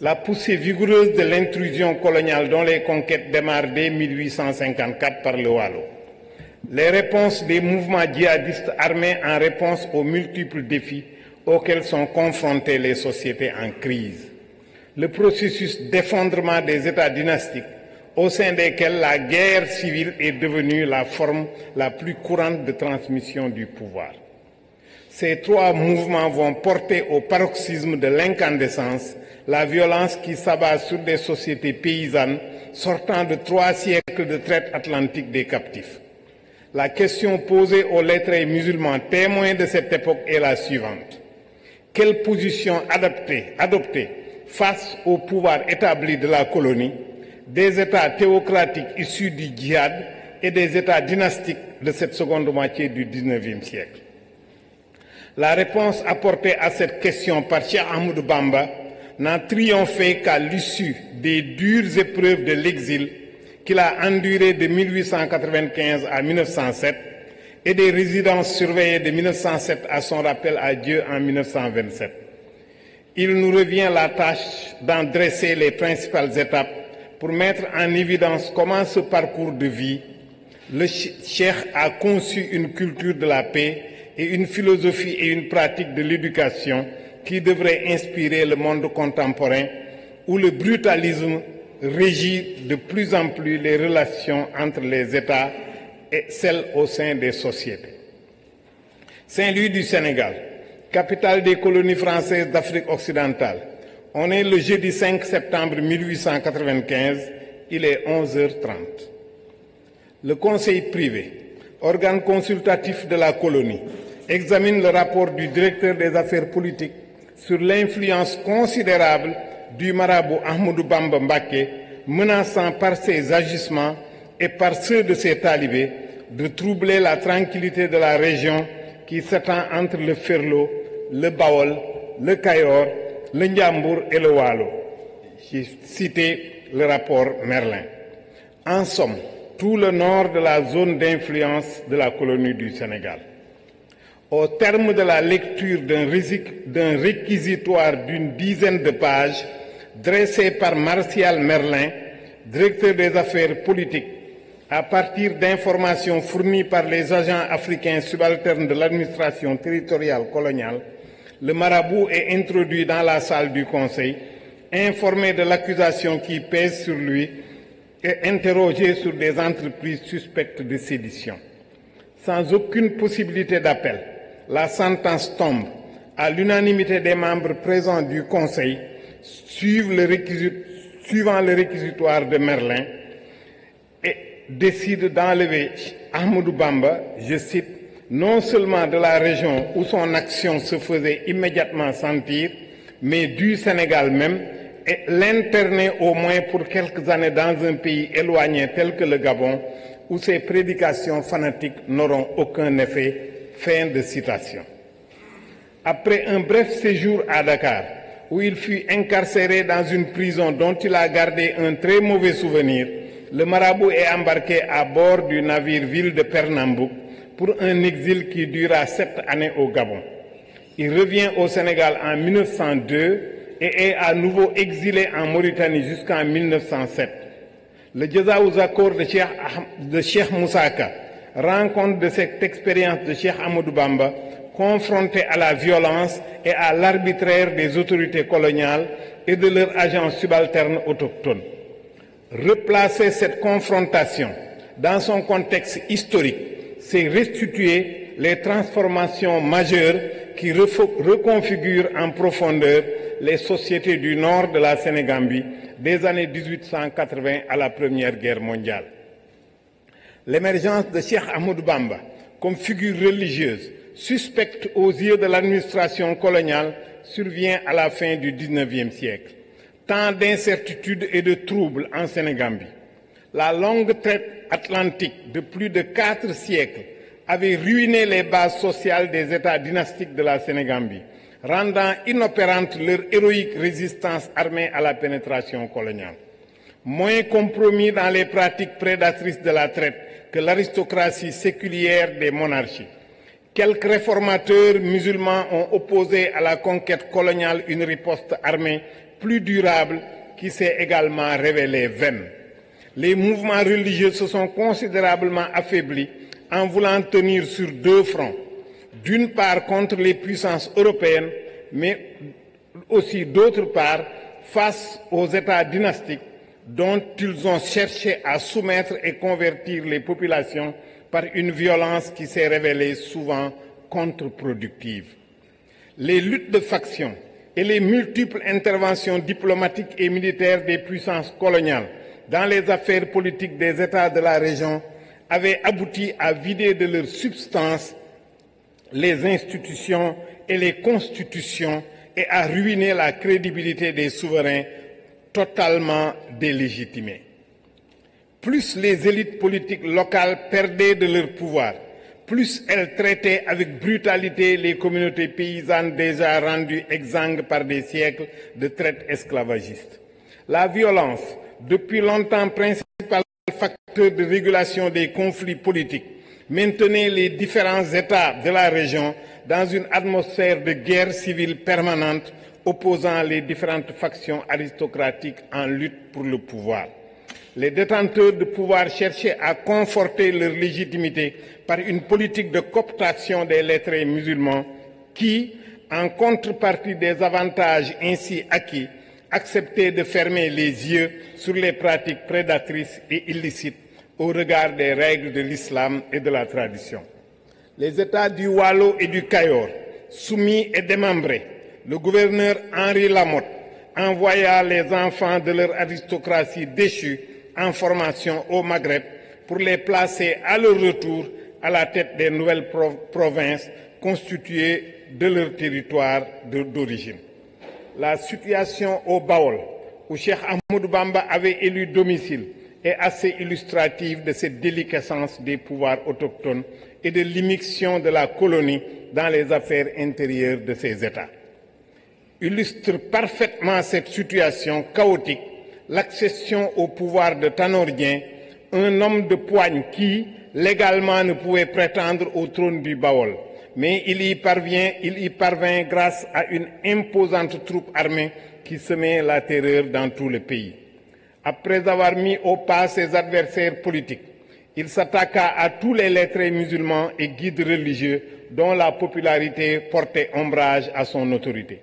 La poussée vigoureuse de l'intrusion coloniale dont les conquêtes démarrent dès 1854 par le Waalo. Les réponses des mouvements djihadistes armés en réponse aux multiples défis auxquels sont confrontées les sociétés en crise. Le processus d'effondrement des États dynastiques au sein desquels la guerre civile est devenue la forme la plus courante de transmission du pouvoir. Ces trois mouvements vont porter au paroxysme de l'incandescence la violence qui s'abat sur des sociétés paysannes sortant de 3 siècles de traite atlantique des captifs. La question posée aux lettrés musulmans témoins de cette époque est la suivante. Quelle position adopter face au pouvoir établi de la colonie, des États théocratiques issus du djihad et des États dynastiques de cette seconde moitié du XIXe siècle? La réponse apportée à cette question par Cheikh Ahmadou Bamba n'a triomphé qu'à l'issue des dures épreuves de l'exil qu'il a enduré de 1895 à 1907 et des résidences surveillées de 1907 à son rappel à Dieu en 1927. Il nous revient la tâche d'en dresser les principales étapes pour mettre en évidence comment ce parcours de vie, le cheikh a conçu une culture de la paix et une philosophie et une pratique de l'éducation qui devrait inspirer le monde contemporain où le brutalisme régit de plus en plus les relations entre les États et celles au sein des sociétés. Saint-Louis du Sénégal, capitale des colonies françaises d'Afrique occidentale. On est le jeudi 5 septembre 1895, il est 11h30. Le Conseil privé, organe consultatif de la colonie, examine le rapport du directeur des affaires politiques sur l'influence considérable du marabout Ahmadou Bamba Mbaké, menaçant par ses agissements et par ceux de ses talibés de troubler la tranquillité de la région qui s'étend entre le Ferlo, le Baol, le Kayor, le Ndiambour et le Waalo. J'ai cité le rapport Merlin. En somme, tout le nord de la zone d'influence de la colonie du Sénégal. Au terme de la lecture d'un réquisitoire d'une dizaine de pages dressé par Martial Merlin, directeur des affaires politiques, à partir d'informations fournies par les agents africains subalternes de l'administration territoriale coloniale, le marabout est introduit dans la salle du Conseil, informé de l'accusation qui pèse sur lui et interrogé sur des entreprises suspectes de sédition. Sans aucune possibilité d'appel, la sentence tombe à l'unanimité des membres présents du Conseil, suivant le réquisitoire de Merlin, et décide d'enlever Ahmadou Bamba, je cite, non seulement de la région où son action se faisait immédiatement sentir, mais du Sénégal même, et l'interner au moins pour quelques années dans un pays éloigné tel que le Gabon, où ses prédications fanatiques n'auront aucun effet. Fin de citation. Après un bref séjour à Dakar, où il fut incarcéré dans une prison dont il a gardé un très mauvais souvenir, le marabout est embarqué à bord du navire ville de Pernambouc pour un exil qui dura 7 années au Gabon. Il revient au Sénégal en 1902 et est à nouveau exilé en Mauritanie jusqu'en 1907. Le Djezaouz Accord de Cheikh Moussaka rend compte de cette expérience de Cheikh Ahmadou Bamba confronté à la violence et à l'arbitraire des autorités coloniales et de leurs agents subalternes autochtones. Replacer cette confrontation dans son contexte historique, c'est restituer les transformations majeures qui reconfigurent en profondeur les sociétés du nord de la Sénégambie des années 1880 à la Première Guerre mondiale. L'émergence de Cheikh Ahmadou Bamba comme figure religieuse suspecte aux yeux de l'administration coloniale survient à la fin du XIXe siècle. Tant d'incertitudes et de troubles en Sénégambie. La longue traite atlantique de plus de 4 siècles avait ruiné les bases sociales des États dynastiques de la Sénégambie, rendant inopérante leur héroïque résistance armée à la pénétration coloniale. Moins compromis dans les pratiques prédatrices de la traite que l'aristocratie séculière des monarchies. Quelques réformateurs musulmans ont opposé à la conquête coloniale une riposte armée plus durable qui s'est également révélée vaine. Les mouvements religieux se sont considérablement affaiblis en voulant tenir sur 2 fronts. D'une part contre les puissances européennes, mais aussi d'autre part face aux États dynastiques dont ils ont cherché à soumettre et convertir les populations par une violence qui s'est révélée souvent contre-productive. Les luttes de factions et les multiples interventions diplomatiques et militaires des puissances coloniales dans les affaires politiques des États de la région avaient abouti à vider de leur substance les institutions et les constitutions et à ruiner la crédibilité des souverains totalement délégitimés. Plus les élites politiques locales perdaient de leur pouvoir, plus elles traitaient avec brutalité les communautés paysannes déjà rendues exsangues par des siècles de traite esclavagiste. La violence, depuis longtemps principal facteur de régulation des conflits politiques, maintenait les différents États de la région dans une atmosphère de guerre civile permanente opposant les différentes factions aristocratiques en lutte pour le pouvoir. Les détenteurs de pouvoir cherchaient à conforter leur légitimité par une politique de cooptation des lettrés musulmans qui, en contrepartie des avantages ainsi acquis, acceptaient de fermer les yeux sur les pratiques prédatrices et illicites au regard des règles de l'islam et de la tradition. Les États du Waalo et du Cayor, soumis et démembrés, le gouverneur Henri Lamotte envoya les enfants de leur aristocratie déchue en formation au Maghreb pour les placer à leur retour à la tête des nouvelles provinces constituées de leur territoire d'origine. La situation au Baol, où Cheikh Ahmadou Bamba avait élu domicile, est assez illustrative de cette déliquescence des pouvoirs autochtones et de l'immixtion de la colonie dans les affaires intérieures de ces États. Illustre parfaitement cette situation chaotique l'accession au pouvoir de Tanor Dieng, un homme de poigne qui, légalement, ne pouvait prétendre au trône du Baol, mais il y parvint grâce à une imposante troupe armée qui semait la terreur dans tout le pays. Après avoir mis au pas ses adversaires politiques, il s'attaqua à tous les lettrés musulmans et guides religieux dont la popularité portait ombrage à son autorité.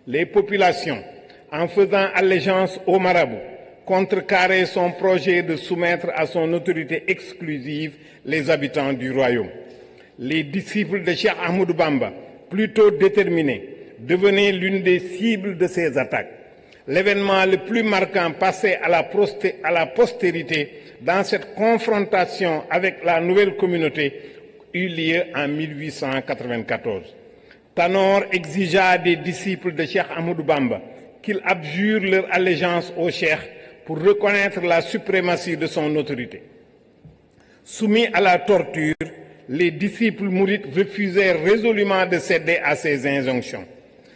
Les populations, en faisant allégeance au marabout, contrecarraient son projet de soumettre à son autorité exclusive les habitants du royaume. Les disciples de Cheikh Ahmadou Bamba, plutôt déterminés, devenaient l'une des cibles de ces attaques. L'événement le plus marquant passé à la postérité dans cette confrontation avec la nouvelle communauté eut lieu en 1894. Tanor exigea des disciples de Cheikh Ahmadou Bamba qu'ils abjurent leur allégeance au cheikh pour reconnaître la suprématie de son autorité. Soumis à la torture, les disciples mourides refusèrent résolument de céder à ces injonctions.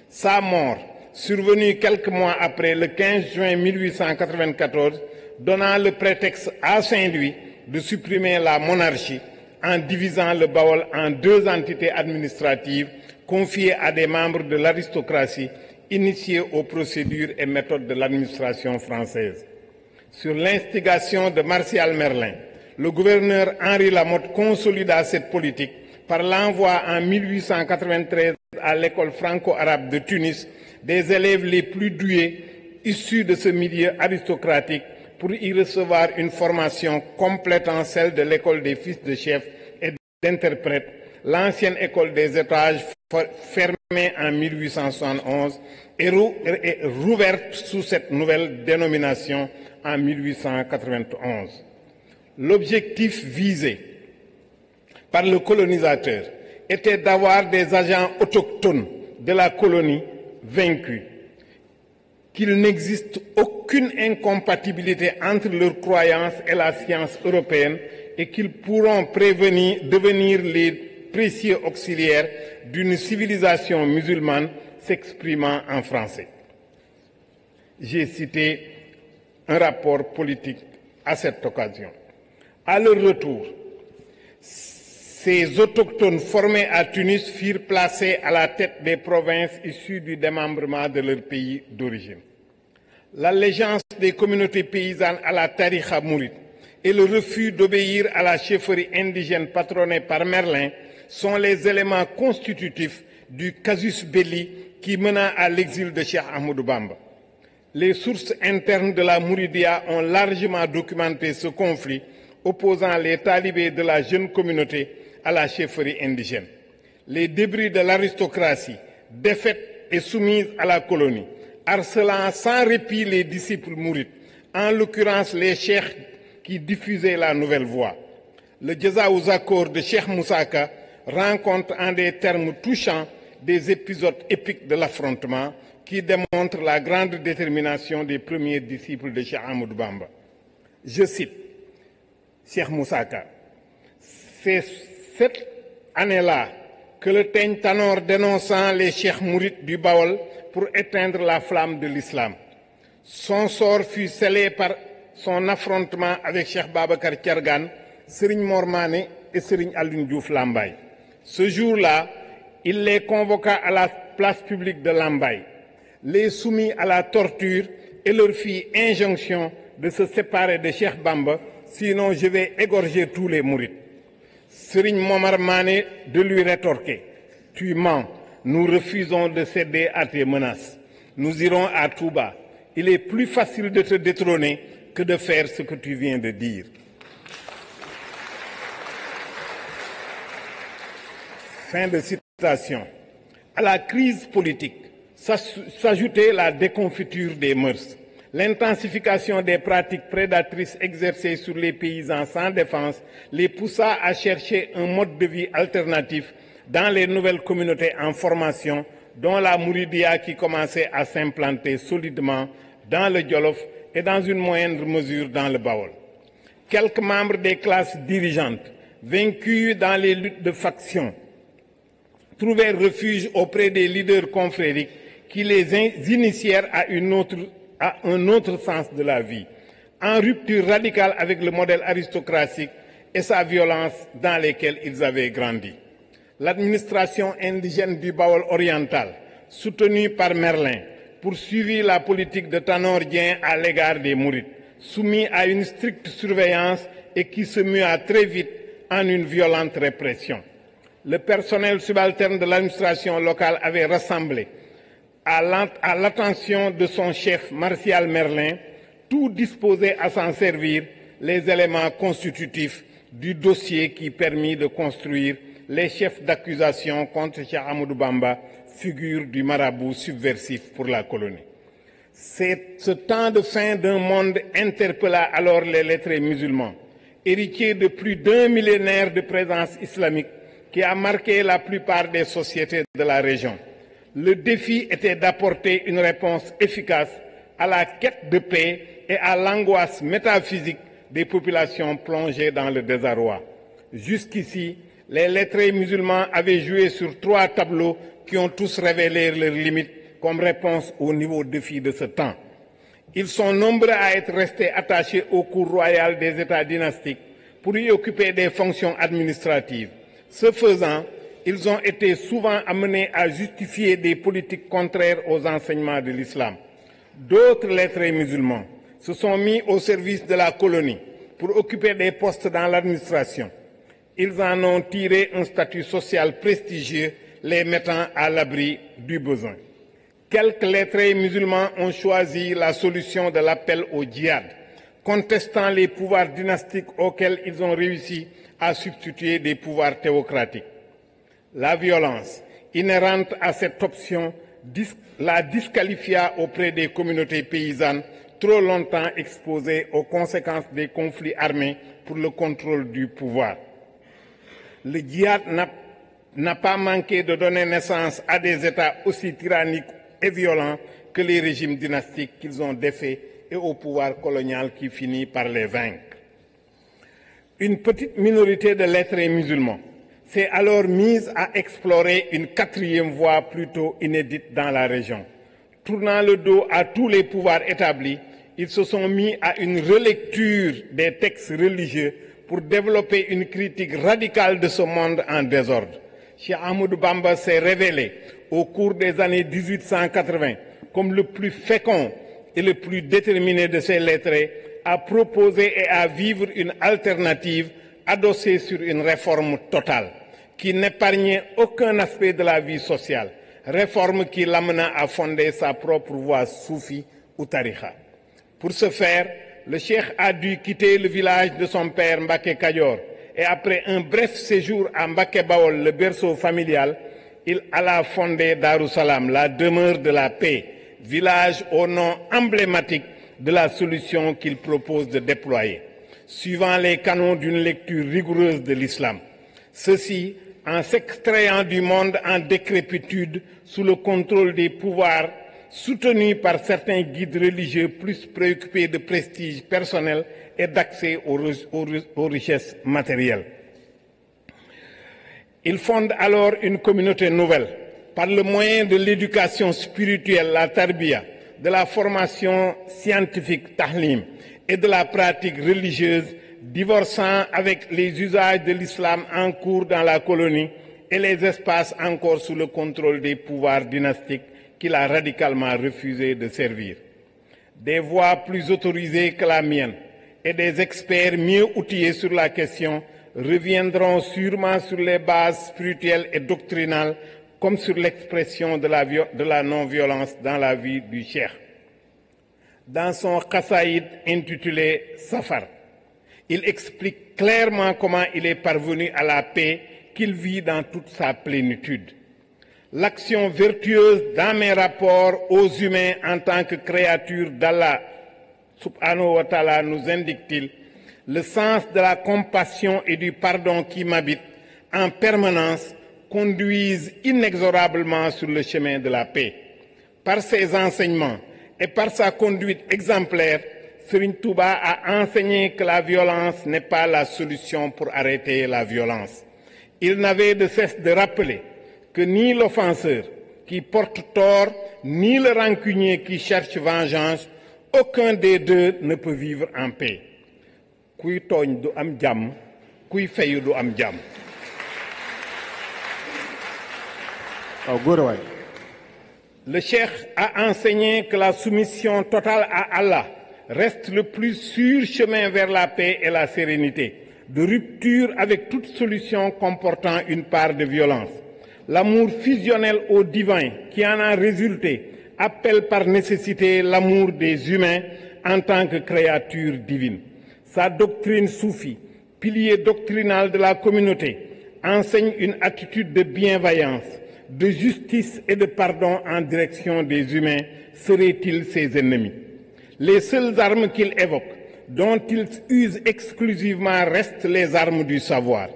Sa mort, survenue quelques mois après, le 15 juin 1894, donna le prétexte à Saint-Louis de supprimer la monarchie en divisant le Baol en deux entités administratives confiées à des membres de l'aristocratie initiés aux procédures et méthodes de l'administration française. Sur l'instigation de Martial Merlin, le gouverneur Henri Lamotte consolida cette politique par l'envoi en 1893 à l'école franco-arabe de Tunis des élèves les plus doués issus de ce milieu aristocratique pour y recevoir une formation complétant celle de l'école des fils de chefs et d'interprètes, l'ancienne école des étages fermée en 1871 et rouverte sous cette nouvelle dénomination en 1891. L'objectif visé par le colonisateur était d'avoir des agents autochtones de la colonie vaincus, qu'il n'existe aucune incompatibilité entre leurs croyances et la science européenne et qu'ils pourront devenir les précieux auxiliaires d'une civilisation musulmane s'exprimant en français. J'ai cité un rapport politique à cette occasion. À leur retour, ces autochtones formés à Tunis furent placés à la tête des provinces issues du démembrement de leur pays d'origine. L'allégeance des communautés paysannes à la tariqa mouride et le refus d'obéir à la chefferie indigène patronnée par Merlin sont les éléments constitutifs du casus belli qui mena à l'exil de Cheikh Ahmadou Bamba. Les sources internes de la Mouridia ont largement documenté ce conflit opposant les talibés de la jeune communauté à la chefferie indigène. Les débris de l'aristocratie, défaite et soumise à la colonie, harcelant sans répit les disciples mourides, en l'occurrence les cheikhs qui diffusaient la nouvelle voie. Le Jazaou Zakour de Cheikh Moussaka rencontre en des termes touchants des épisodes épiques de l'affrontement qui démontrent la grande détermination des premiers disciples de Cheikh Ahmadou Bamba. Je cite Cheikh Moussaka. C'est cette année-là que le Teigne Tanor dénonçant les cheikhs mourides du Baol pour éteindre la flamme de l'islam. Son sort fut scellé par son affrontement avec Cheikh Babacar Thiargane, Serigne Mor Mané et Serigne Alioune Diouf Lambaye. Ce jour-là, il les convoqua à la place publique de Lambaye, les soumit à la torture et leur fit injonction de se séparer de Cheikh Bamba, sinon je vais égorger tous les mourides. Serigne Momar Mané de lui rétorquer: tu mens, nous refusons de céder à tes menaces. Nous irons à Touba. Il est plus facile de te détrôner que de faire ce que tu viens de dire. Fin de citation. À la crise politique s'ajoutait la déconfiture des mœurs, l'intensification des pratiques prédatrices exercées sur les paysans sans défense les poussa à chercher un mode de vie alternatif dans les nouvelles communautés en formation, dont la Mouridia qui commençait à s'implanter solidement dans le Djolof et dans une moindre mesure dans le Baol. Quelques membres des classes dirigeantes, vaincus dans les luttes de faction, trouvèrent refuge auprès des leaders confrériques qui les initièrent à un autre sens de la vie, en rupture radicale avec le modèle aristocratique et sa violence dans lesquels ils avaient grandi. L'administration indigène du Baol oriental, soutenue par Merlin, poursuivit la politique de Tanor Dieng à l'égard des Mourides, soumis à une stricte surveillance et qui se mua très vite en une violente répression. Le personnel subalterne de l'administration locale avait rassemblé à l'attention de son chef Martial Merlin, tout disposé à s'en servir, les éléments constitutifs du dossier qui permit de construire les chefs d'accusation contre Cheikh Ahmadou Bamba, figure du marabout subversif pour la colonie. Ce temps de fin d'un monde interpella alors les lettrés musulmans, héritiers de plus d'un millénaire de présence islamique qui a marqué la plupart des sociétés de la région. Le défi était d'apporter une réponse efficace à la quête de paix et à l'angoisse métaphysique des populations plongées dans le désarroi. Jusqu'ici, les lettrés musulmans avaient joué sur 3 tableaux qui ont tous révélé leurs limites comme réponse au nouveau défi de ce temps. Ils sont nombreux à être restés attachés au cours royal des États dynastiques pour y occuper des fonctions administratives. Ce faisant, ils ont été souvent amenés à justifier des politiques contraires aux enseignements de l'islam. D'autres lettrés musulmans se sont mis au service de la colonie pour occuper des postes dans l'administration. Ils en ont tiré un statut social prestigieux, les mettant à l'abri du besoin. Quelques lettrés musulmans ont choisi la solution de l'appel au djihad, contestant les pouvoirs dynastiques auxquels ils ont réussi à substituer des pouvoirs théocratiques. La violence inhérente à cette option la disqualifia auprès des communautés paysannes trop longtemps exposées aux conséquences des conflits armés pour le contrôle du pouvoir. Le djihad n'a pas manqué de donner naissance à des États aussi tyranniques et violents que les régimes dynastiques qu'ils ont défaits et au pouvoir colonial qui finit par les vaincre. Une petite minorité de lettrés musulmans s'est alors mise à explorer une 4e voie plutôt inédite dans la région. Tournant le dos à tous les pouvoirs établis, ils se sont mis à une relecture des textes religieux pour développer une critique radicale de ce monde en désordre. Cheikh Ahmadou Bamba s'est révélé au cours des années 1880 comme le plus fécond et le plus déterminé de ces lettrés à proposer et à vivre une alternative adossée sur une réforme totale qui n'épargnait aucun aspect de la vie sociale, réforme qui l'amena à fonder sa propre voie soufi ou tariqa. Pour ce faire, le cheikh a dû quitter le village de son père Mbacké Kadior et après un bref séjour à Mbacké Bawol, le berceau familial, il alla fonder Darou Salam, la demeure de la paix, village au nom emblématique de la solution qu'il propose de déployer, suivant les canons d'une lecture rigoureuse de l'islam. Ceci en s'extrayant du monde en décrépitude sous le contrôle des pouvoirs soutenus par certains guides religieux plus préoccupés de prestige personnel et d'accès aux richesses matérielles. Il fonde alors une communauté nouvelle par le moyen de l'éducation spirituelle, la tarbiya, de la formation scientifique, tahlim, et de la pratique religieuse, divorçant avec les usages de l'islam en cours dans la colonie et les espaces encore sous le contrôle des pouvoirs dynastiques qu'il a radicalement refusé de servir. Des voix plus autorisées que la mienne et des experts mieux outillés sur la question reviendront sûrement sur les bases spirituelles et doctrinales comme sur l'expression de la non-violence dans la vie du cheikh. Dans son Qasaïd intitulé Safar, il explique clairement comment il est parvenu à la paix qu'il vit dans toute sa plénitude. L'action vertueuse dans mes rapports aux humains en tant que créatures d'Allah, subhanahu wa ta'ala, nous indique-t-il, le sens de la compassion et du pardon qui m'habitent en permanence conduisent inexorablement sur le chemin de la paix. Par ses enseignements et par sa conduite exemplaire, Serigne Touba a enseigné que la violence n'est pas la solution pour arrêter la violence. Il n'avait de cesse de rappeler que ni l'offenseur qui porte tort, ni le rancunier qui cherche vengeance, aucun des deux ne peut vivre en paix. Kuy tooñ du am jàmm, kuy fayu du am jàmm. Le cheikh a enseigné que la soumission totale à Allah reste le plus sûr chemin vers la paix et la sérénité, de rupture avec toute solution comportant une part de violence. L'amour fusionnel au divin qui en a résulté appelle par nécessité l'amour des humains en tant que créature divine. Sa doctrine soufie, pilier doctrinal de la communauté, enseigne une attitude de bienveillance, de justice et de pardon en direction des humains. Seraient-ils ses ennemis? Les seules armes qu'il évoque, dont il use exclusivement, restent les armes du savoir.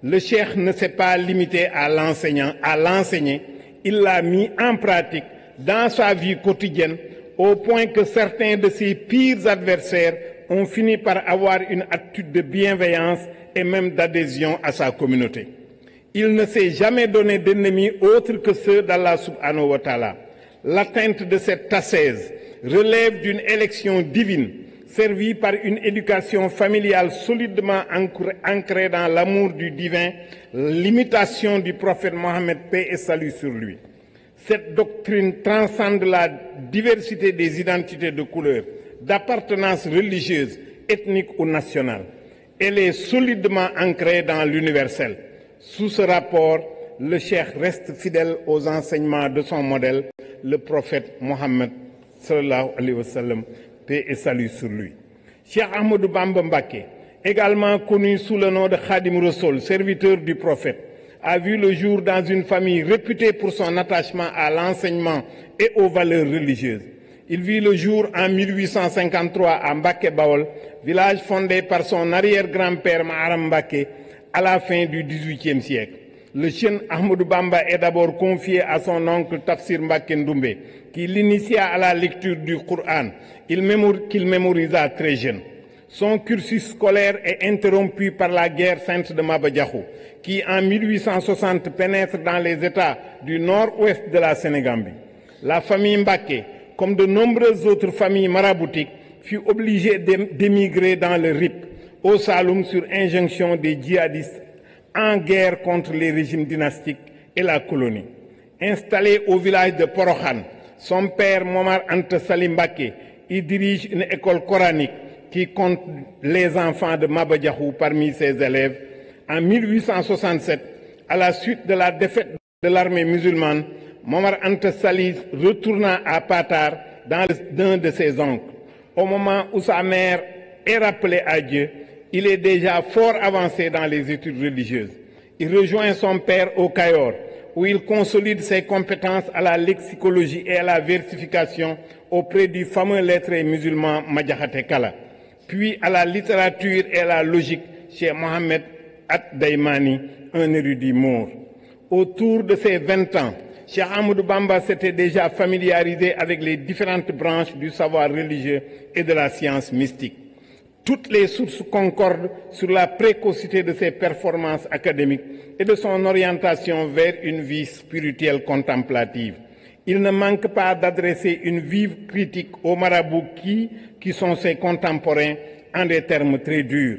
Le cheikh ne s'est pas limité à l'enseigner, il l'a mis en pratique dans sa vie quotidienne, au point que certains de ses pires adversaires ont fini par avoir une attitude de bienveillance et même d'adhésion à sa communauté. Il ne s'est jamais donné d'ennemis autres que ceux d'Allah subhanahu wa ta'ala. L'atteinte de cette ascèse relève d'une élection divine, servie par une éducation familiale solidement ancrée dans l'amour du divin, l'imitation du prophète Mohammed, paix et salut sur lui. Cette doctrine transcende la diversité des identités de couleur, d'appartenance religieuse, ethnique ou nationale. Elle est solidement ancrée dans l'universel. Sous ce rapport, le cheikh reste fidèle aux enseignements de son modèle, le prophète Mohammed sallallahu alayhi wa sallam, paix et salut sur lui. Cheikh Ahmadou Bamba Mbacké, également connu sous le nom de Khadim Rassoul, serviteur du prophète, a vu le jour dans une famille réputée pour son attachement à l'enseignement et aux valeurs religieuses. Il vit le jour en 1853 à Mbacké Bawol, village fondé par son arrière-grand-père Maharam Mbacké à la fin du XVIIIe siècle. Le jeune Ahmadou Bamba est d'abord confié à son oncle Tafsir Mbacké Ndoumbé, qui l'initia à la lecture du Coran, qu'il mémorisa très jeune. Son cursus scolaire est interrompu par la guerre sainte de Maba Diakhou, qui en 1860 pénètre dans les États du nord-ouest de la Sénégambie. La famille Mbacké, comme de nombreuses autres familles maraboutiques, fut obligée d'émigrer dans le RIP, au Saloum, sur injonction des djihadistes en guerre contre les régimes dynastiques et la colonie. Installé au village de Porokhan, son père Momar Anta Sali Mbacké y dirige une école coranique qui compte les enfants de Maba Diakhou parmi ses élèves. En 1867, à la suite de la défaite de l'armée musulmane, Momar Anta Sali retourna à Patar dans l'un de ses oncles. Au moment où sa mère est rappelée à Dieu, il est déjà fort avancé dans les études religieuses. Il rejoint son père au Cayor, où il consolide ses compétences à la lexicologie et à la versification auprès du fameux lettré musulman Madiakhaté Kala, puis à la littérature et à la logique chez Mohamed Ad-Daymani, un érudit maure. Autour de ses 20 ans, Cheikh Ahmadou Bamba s'était déjà familiarisé avec les différentes branches du savoir religieux et de la science mystique. Toutes les sources concordent sur la précocité de ses performances académiques et de son orientation vers une vie spirituelle contemplative. Il ne manque pas d'adresser une vive critique aux marabouts qui sont ses contemporains en des termes très durs.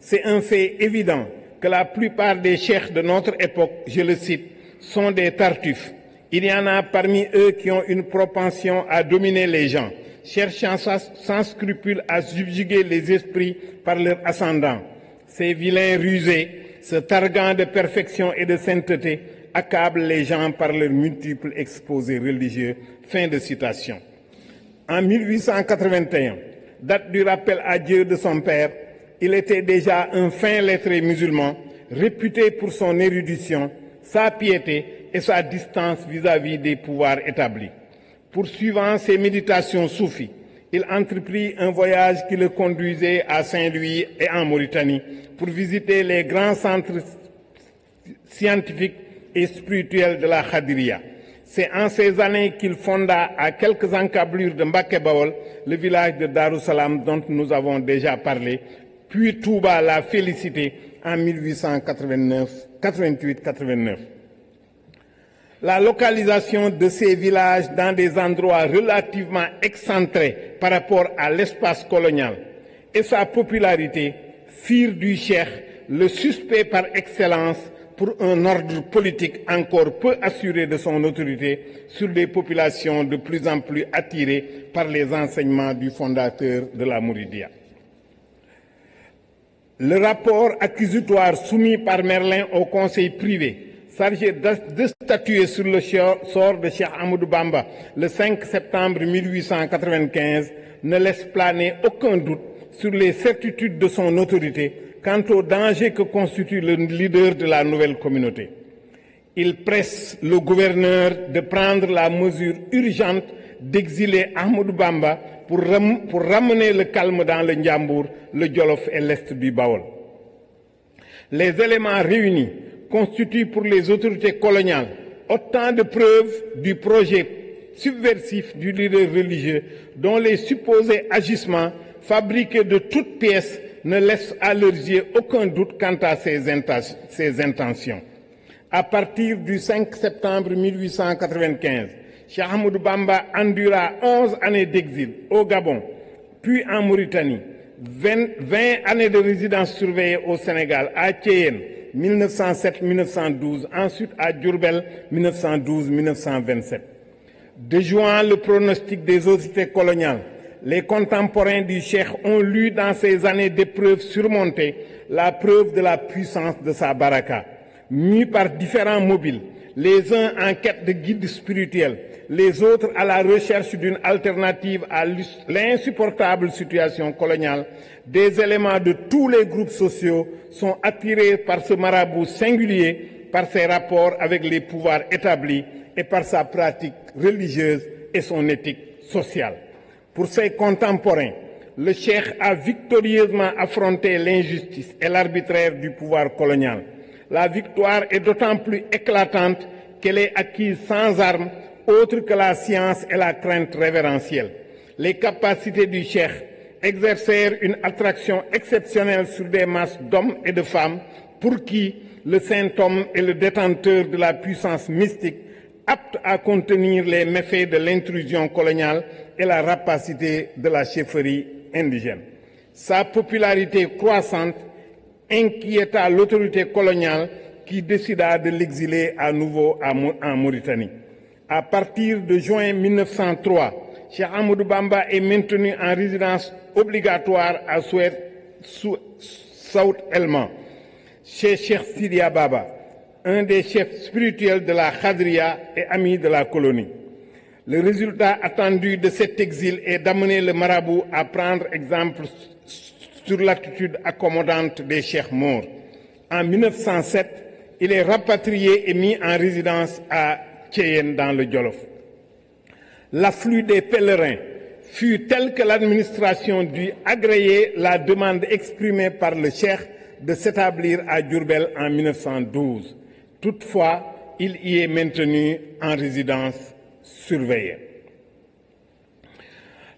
C'est un fait évident que la plupart des cheikhs de notre époque, je le cite, sont des tartuffes. Il y en a parmi eux qui ont une propension à dominer les gens, cherchant sans scrupule à subjuguer les esprits par leur ascendant. Ces vilains rusés, se targuant de perfection et de sainteté, accablent les gens par leurs multiples exposés religieux. Fin de citation. En 1881, date du rappel à Dieu de son père, il était déjà un fin lettré musulman, réputé pour son érudition, sa piété et sa distance vis-à-vis des pouvoirs établis. Poursuivant ses méditations soufis, il entreprit un voyage qui le conduisait à Saint-Louis et en Mauritanie pour visiter les grands centres scientifiques et spirituels de la Khadiriya. C'est en ces années qu'il fonda à quelques encablures de Mbacké Bawol le village de Darussalam dont nous avons déjà parlé, puis Touba l'a félicité en 1888-89. La localisation de ces villages dans des endroits relativement excentrés par rapport à l'espace colonial et sa popularité firent du cheikh le suspect par excellence pour un ordre politique encore peu assuré de son autorité sur des populations de plus en plus attirées par les enseignements du fondateur de la Mouridia. Le rapport accusatoire soumis par Merlin au conseil privé chargé de statuer sur le sort de Cheikh Ahmadou Bamba le 5 septembre 1895 ne laisse planer aucun doute sur les certitudes de son autorité quant au danger que constitue le leader de la nouvelle communauté. Il presse le gouverneur de prendre la mesure urgente d'exiler Ahmadou Bamba pour ramener le calme dans le Ndiambour, le Djolof et l'Est du Baol. Les éléments réunis constituent pour les autorités coloniales autant de preuves du projet subversif du leader religieux dont les supposés agissements fabriqués de toutes pièces ne laissent à leurs yeux aucun doute quant à ses intentions. À partir du 5 septembre 1895, Cheikh Ahmadou Bamba endura 11 années d'exil au Gabon, puis en Mauritanie, 20 années de résidence surveillée au Sénégal, à Thiéyène, 1907-1912, ensuite à Diourbel, 1912-1927. Déjouant le pronostic des autorités coloniales, les contemporains du cheikh ont lu dans ces années d'épreuves surmontées la preuve de la puissance de sa baraka. Mis par différents mobiles, les uns en quête de guides spirituels, les autres à la recherche d'une alternative à l'insupportable situation coloniale, des éléments de tous les groupes sociaux sont attirés par ce marabout singulier, par ses rapports avec les pouvoirs établis et par sa pratique religieuse et son éthique sociale. Pour ses contemporains, le cheikh a victorieusement affronté l'injustice et l'arbitraire du pouvoir colonial. La victoire est d'autant plus éclatante qu'elle est acquise sans armes, autres que la science et la crainte révérentielle. Les capacités du cheikh exercèrent une attraction exceptionnelle sur des masses d'hommes et de femmes pour qui le saint homme est le détenteur de la puissance mystique, apte à contenir les méfaits de l'intrusion coloniale et la rapacité de la chefferie indigène. Sa popularité croissante inquiéta l'autorité coloniale qui décida de l'exiler à nouveau en Mauritanie. À partir de juin 1903, Cheikh Ahmadou Bamba est maintenu en résidence obligatoire à South Elman, chez Cheikh Sidia Baba, un des chefs spirituels de la Khadriya et ami de la colonie. Le résultat attendu de cet exil est d'amener le marabout à prendre exemple sur l'attitude accommodante des cheikhs morts. En 1907, il est rapatrié et mis en résidence à Thiéyène dans le Djolof. L'afflux des pèlerins fut tel que l'administration dut agréer la demande exprimée par le cheikh de s'établir à Diourbel en 1912. Toutefois, il y est maintenu en résidence surveillée.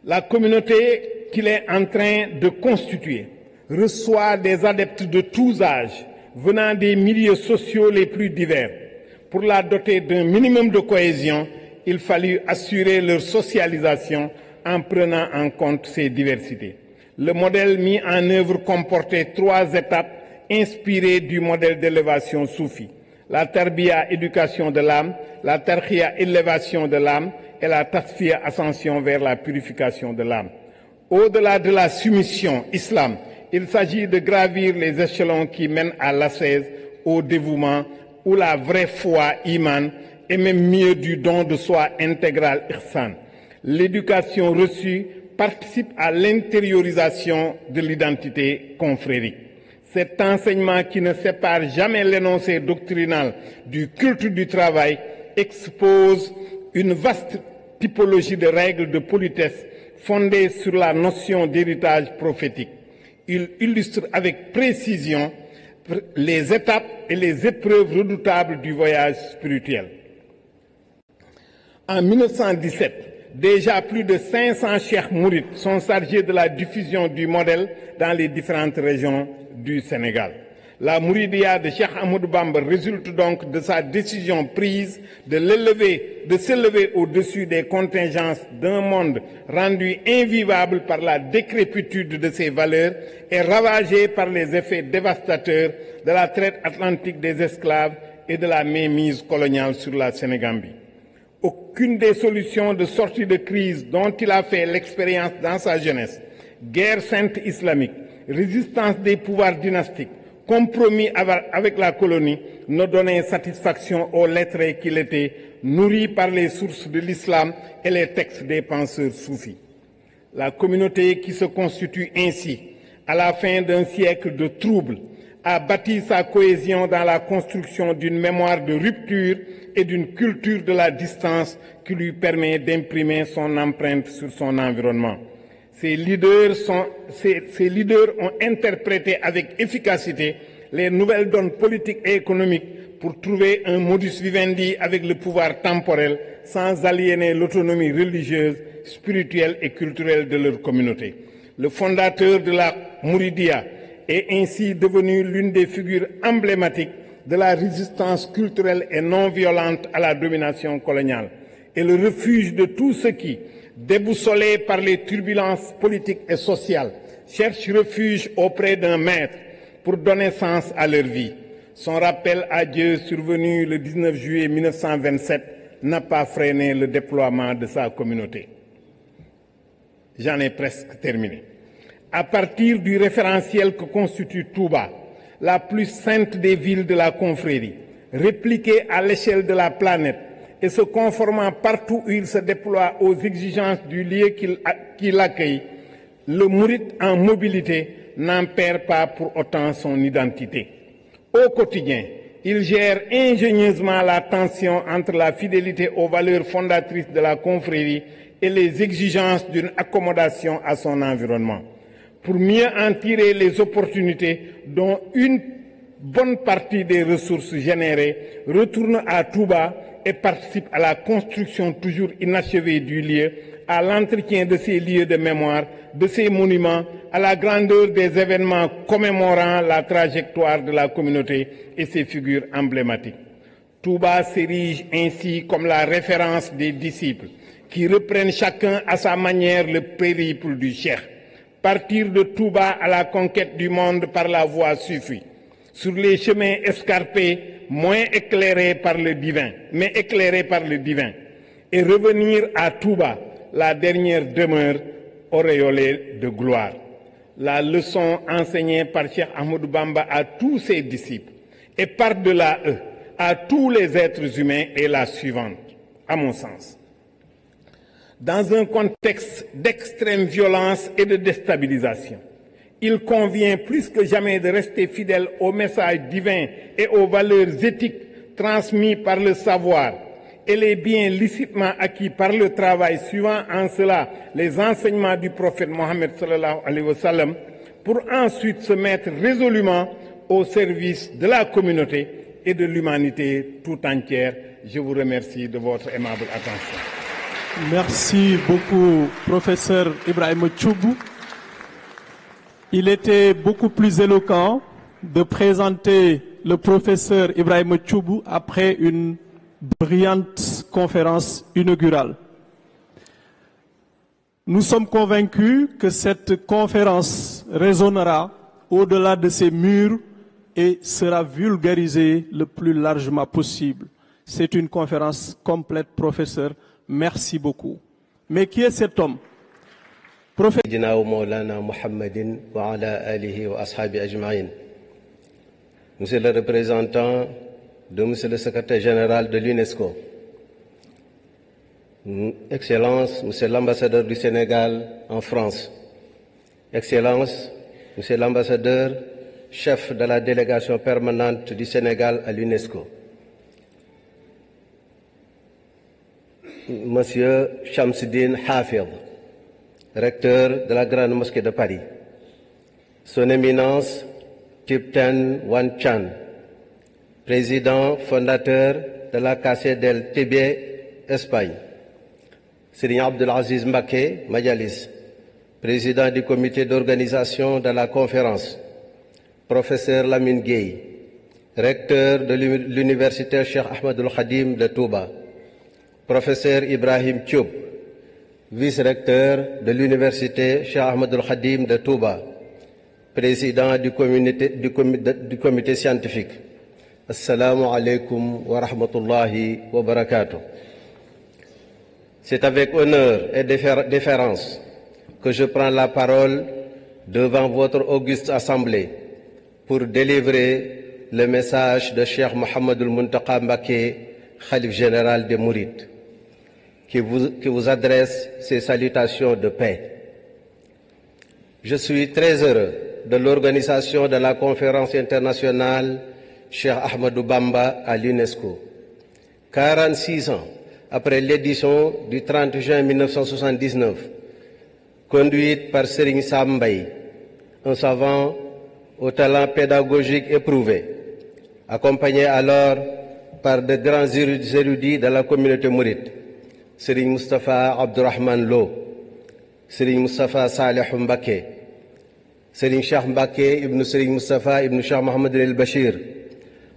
La communauté qu'il est en train de constituer reçoit des adeptes de tous âges venant des milieux sociaux les plus divers. Pour la doter d'un minimum de cohésion, il fallut assurer leur socialisation en prenant en compte ces diversités. Le modèle mis en œuvre comportait 3 étapes inspirées du modèle d'élévation soufi. La tarbiya, éducation de l'âme, la tarqiya, élévation de l'âme, et la tasfiya, ascension vers la purification de l'âme. Au-delà de la soumission, islam, il s'agit de gravir les échelons qui mènent à l'ascèse, au dévouement, ou la vraie foi, iman, et même mieux du don de soi intégral, ihsan. L'éducation reçue participe à l'intériorisation de l'identité confrérique. Cet enseignement qui ne sépare jamais l'énoncé doctrinal du culte du travail expose une vaste typologie de règles de politesse fondées sur la notion d'héritage prophétique. Il illustre avec précision les étapes et les épreuves redoutables du voyage spirituel. En 1917, déjà plus de 500 cheikh mourides sont chargés de la diffusion du modèle dans les différentes régions du Sénégal. La mouridia de Cheikh Ahmadou Bamba résulte donc de sa décision prise de s'élever au-dessus des contingences d'un monde rendu invivable par la décrépitude de ses valeurs et ravagé par les effets dévastateurs de la traite atlantique des esclaves et de la mainmise coloniale sur la Sénégambie. Aucune des solutions de sortie de crise dont il a fait l'expérience dans sa jeunesse, guerre sainte islamique, résistance des pouvoirs dynastiques, compromis avec la colonie, ne donnait satisfaction aux lettrés qu'il était, nourris par les sources de l'islam et les textes des penseurs soufis. La communauté qui se constitue ainsi, à la fin d'un siècle de troubles, a bâti sa cohésion dans la construction d'une mémoire de rupture et d'une culture de la distance qui lui permet d'imprimer son empreinte sur son environnement. Ces leaders ont interprété avec efficacité les nouvelles donnes politiques et économiques pour trouver un modus vivendi avec le pouvoir temporel sans aliéner l'autonomie religieuse, spirituelle et culturelle de leur communauté. Le fondateur de la Mouridia est ainsi devenu l'une des figures emblématiques de la résistance culturelle et non violente à la domination coloniale et le refuge de tous ceux qui, déboussolés par les turbulences politiques et sociales, cherchent refuge auprès d'un maître pour donner sens à leur vie. Son rappel à Dieu survenu le 19 juillet 1927 n'a pas freiné le déploiement de sa communauté. J'en ai presque terminé. À partir du référentiel que constitue Touba, la plus sainte des villes de la confrérie, répliquée à l'échelle de la planète et se conformant partout où il se déploie aux exigences du lieu qui l'accueille, le mouride en mobilité n'en perd pas pour autant son identité. Au quotidien, il gère ingénieusement la tension entre la fidélité aux valeurs fondatrices de la confrérie et les exigences d'une accommodation à son environnement, pour mieux en tirer les opportunités dont une bonne partie des ressources générées retourne à Touba et participe à la construction toujours inachevée du lieu, à l'entretien de ces lieux de mémoire, de ces monuments, à la grandeur des événements commémorant la trajectoire de la communauté et ses figures emblématiques. Touba s'érige ainsi comme la référence des disciples qui reprennent chacun à sa manière le périple du cheikh. Partir de Touba à la conquête du monde par la voie suffit, sur les chemins escarpés, moins éclairés par le divin, mais éclairés par le divin, et revenir à Touba, la dernière demeure auréolée de gloire. La leçon enseignée par Cheikh Ahmadou Bamba à tous ses disciples, et par-delà eux, à tous les êtres humains, est la suivante, à mon sens. Dans un contexte d'extrême violence et de déstabilisation, il convient plus que jamais de rester fidèle au message divin et aux valeurs éthiques transmises par le savoir et les biens licitement acquis par le travail, suivant en cela les enseignements du prophète Mohammed sallallahu alayhi wa sallam, pour ensuite se mettre résolument au service de la communauté et de l'humanité tout entière. Je vous remercie de votre aimable attention. Merci beaucoup, professeur Ibrahima Thioub. Il était beaucoup plus éloquent de présenter le professeur Ibrahima Thioub après une brillante conférence inaugurale. Nous sommes convaincus que cette conférence résonnera au-delà de ces murs et sera vulgarisée le plus largement possible. C'est une conférence complète, professeur. Merci beaucoup. Mais qui est cet homme? Monsieur le représentant de Monsieur le secrétaire général de l'UNESCO, Excellence, Monsieur l'ambassadeur du Sénégal en France, Excellence, Monsieur l'ambassadeur, chef de la délégation permanente du Sénégal à l'UNESCO, Monsieur Shamsuddin Hafid, recteur de la Grande Mosquée de Paris, Son Éminence Thupten Wan-Chan, président fondateur de la Casa del Tibet, Espagne, Serigne Abdelaziz Mbacké Majalis, président du comité d'organisation de la conférence, professeur Lamine Gueye, recteur de l'université Cheikh Ahmadul Khadim de Touba, professeur Ibrahim Thioub, vice-recteur de l'université Cheikh Ahmadul Khadim de Touba, président du comité scientifique. Assalamu alaikum wa rahmatullahi wa barakatuh. C'est avec honneur et déférence que je prends la parole devant votre auguste assemblée pour délivrer le message de Cheikh Mohamedou Mountakha Mbacké, Khalife général des Mourides, qui vous adresse ses salutations de paix. Je suis très heureux de l'organisation de la conférence internationale Cheikh Ahmadou Bamba à l'UNESCO. 46 ans après l'édition du 30 juin 1979, conduite par Serigne Sam Mbaye, un savant au talent pédagogique éprouvé, accompagné alors par de grands érudits de la communauté mouride, Serigne Moustapha Abdourahmane Lo, Serigne Moustapha Salih Mbacké, Serigne Cheikh Mbacké ibn Serigne Moustapha ibn Cheikh Mohamed El Bachir,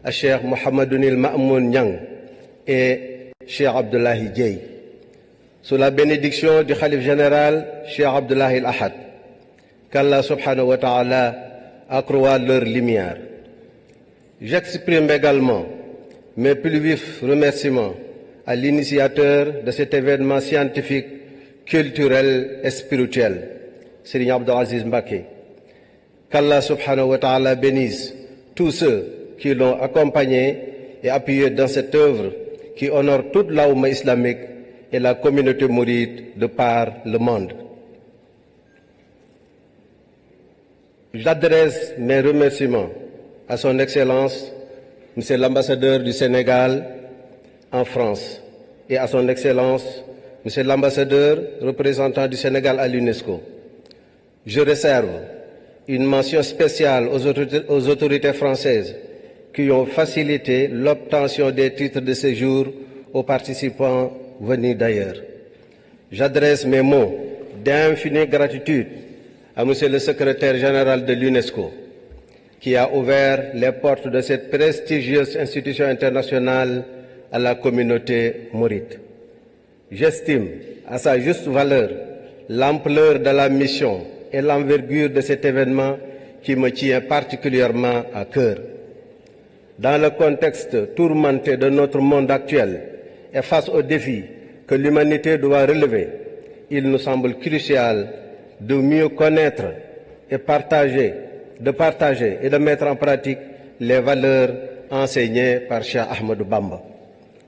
Cheikh Mohamedoul El Mamoun Niang et Cheikh Abdoulaye Dieye. Sous la bénédiction du Khalife général Cheikh Abdoulaye El Ahad, qu'Allah subhanahu wa ta'ala accroît leur lumière. J'exprime également mes plus vifs remerciements à l'initiateur de cet événement scientifique, culturel et spirituel, Serigne Abdelaziz Mbacké. Qu'Allah subhanahu wa ta'ala bénisse tous ceux qui l'ont accompagné et appuyé dans cette œuvre qui honore toute la Oumma islamique et la communauté mouride de par le monde. J'adresse mes remerciements à son Excellence, Monsieur l'ambassadeur du Sénégal en France, et à son Excellence, Monsieur l'ambassadeur représentant du Sénégal à l'UNESCO. Je réserve une mention spéciale aux autorités françaises qui ont facilité l'obtention des titres de séjour aux participants venus d'ailleurs. J'adresse mes mots d'infinie gratitude à Monsieur le secrétaire général de l'UNESCO, qui a ouvert les portes de cette prestigieuse institution internationale à la communauté mouride. J'estime à sa juste valeur l'ampleur de la mission et l'envergure de cet événement qui me tient particulièrement à cœur. Dans le contexte tourmenté de notre monde actuel et face aux défis que l'humanité doit relever, il nous semble crucial de mieux connaître et de partager et de mettre en pratique les valeurs enseignées par Cheikh Ahmadou Bamba.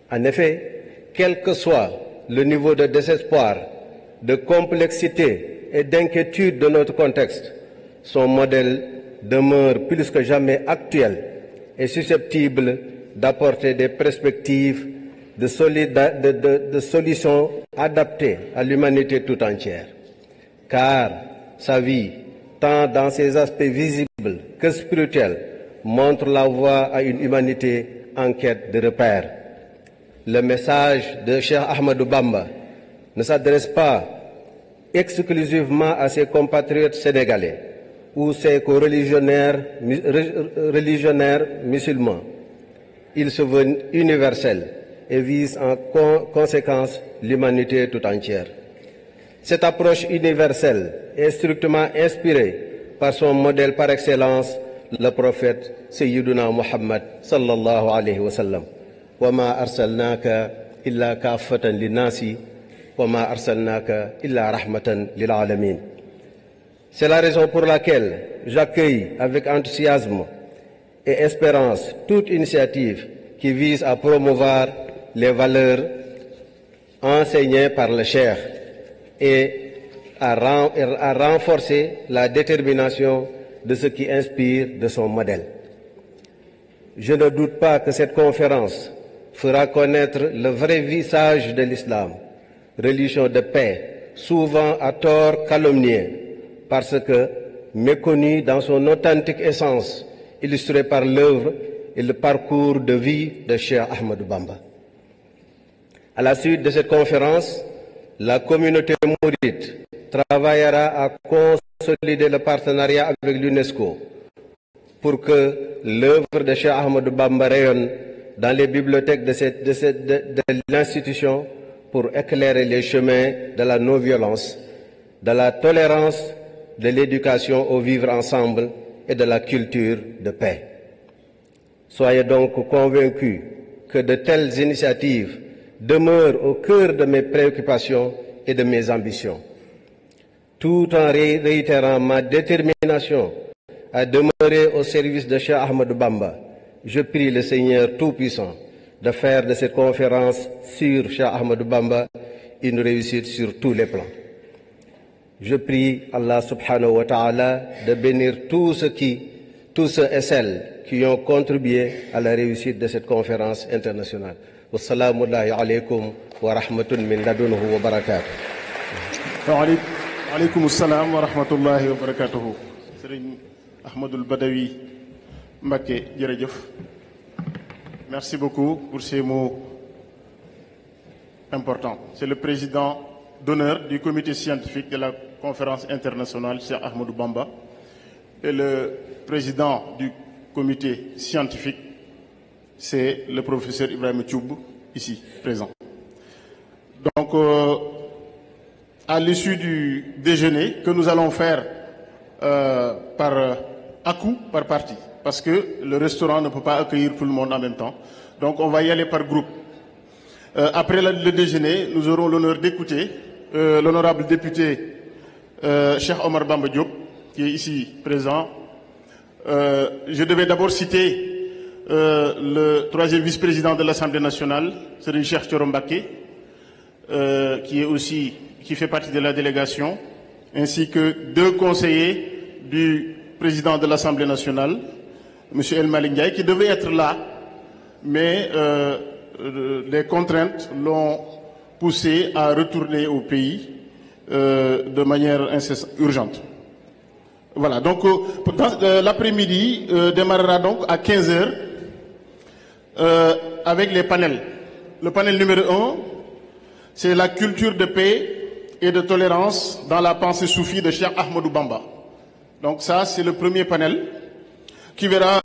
En effet, quel que soit le niveau de désespoir, de complexité et d'inquiétude de notre contexte, son modèle demeure plus que jamais actuel et susceptible d'apporter des perspectives de solutions adaptées à l'humanité tout entière. Car sa vie, tant dans ses aspects visibles que spirituels, montre la voie à une humanité en quête de repères. Le message de Cheikh Ahmadou Bamba ne s'adresse pas exclusivement à ses compatriotes sénégalais ou ses co-religionnaires musulmans. Il se veut universel et vise en conséquence l'humanité tout entière. Cette approche universelle est strictement inspirée par son modèle par excellence, le prophète Sayyiduna Muhammad sallallahu alayhi wa sallam. Wa ma arsalnaka illa kaffatan linnasi wa ma arsalnaka illa rahmatan lil alamin. C'est la raison pour laquelle j'accueille avec enthousiasme et espérance toute initiative qui vise à promouvoir les valeurs enseignées par le Cheikh et à renforcer la détermination de ce qui inspire de son modèle. Je ne doute pas que cette conférence fera connaître le vrai visage de l'islam, religion de paix, souvent à tort calomniée, parce que méconnue dans son authentique essence, illustrée par l'œuvre et le parcours de vie de Cheikh Ahmadou Bamba. À la suite de cette conférence, la communauté mouride travaillera à consolider le partenariat avec l'UNESCO pour que l'œuvre de Cheikh Ahmadou Bamba rayonne dans les bibliothèques de l'institution pour éclairer les chemins de la non-violence, de la tolérance, de l'éducation au vivre ensemble et de la culture de paix. Soyez donc convaincus que de telles initiatives demeurent au cœur de mes préoccupations et de mes ambitions, tout en réitérant ma détermination à demeurer au service de Cheikh Ahmadou Bamba. Je prie le Seigneur Tout-Puissant de faire de cette conférence sur Cheikh Ahmadou Bamba une réussite sur tous les plans. Je prie Allah subhanahu wa ta'ala de bénir tous ceux et celles qui ont contribué à la réussite de cette conférence internationale. Wassalamu alaykum wa rahmatun min ladunhu wa barakatuh. Wa alaykum assalam wa rahmatullahi wa barakatuh. Serigne Ahmadoul Badawi Mbacké, jërëjëf. Merci beaucoup pour ces mots importants. C'est le président d'honneur du comité scientifique de la conférence internationale, Cheikh Ahmadou Bamba, et le président du comité scientifique, c'est le professeur Ibrahim Thioub, ici présent. Donc, à l'issue du déjeuner que nous allons faire à coup, par partie, parce que le restaurant ne peut pas accueillir tout le monde en même temps. Donc, on va y aller par groupe. Après le déjeuner, nous aurons l'honneur d'écouter l'honorable député Cheikh Omar Bamba Diop, qui est ici présent. Je devais d'abord citer le troisième vice-président de l'Assemblée nationale, Serigne Cheikh Thioro Mbacké, qui fait partie de la délégation, ainsi que deux conseillers du président de l'Assemblée nationale, M. El Malick Ndiaye, qui devait être là, mais les contraintes l'ont poussé à retourner au pays de manière urgente. Voilà, donc l'après-midi démarrera donc à 15h avec les panels. Le panel numéro 1, c'est la culture de paix et de tolérance dans la pensée soufie de Cheikh Ahmadou Bamba. Donc ça, c'est le premier panel qui verra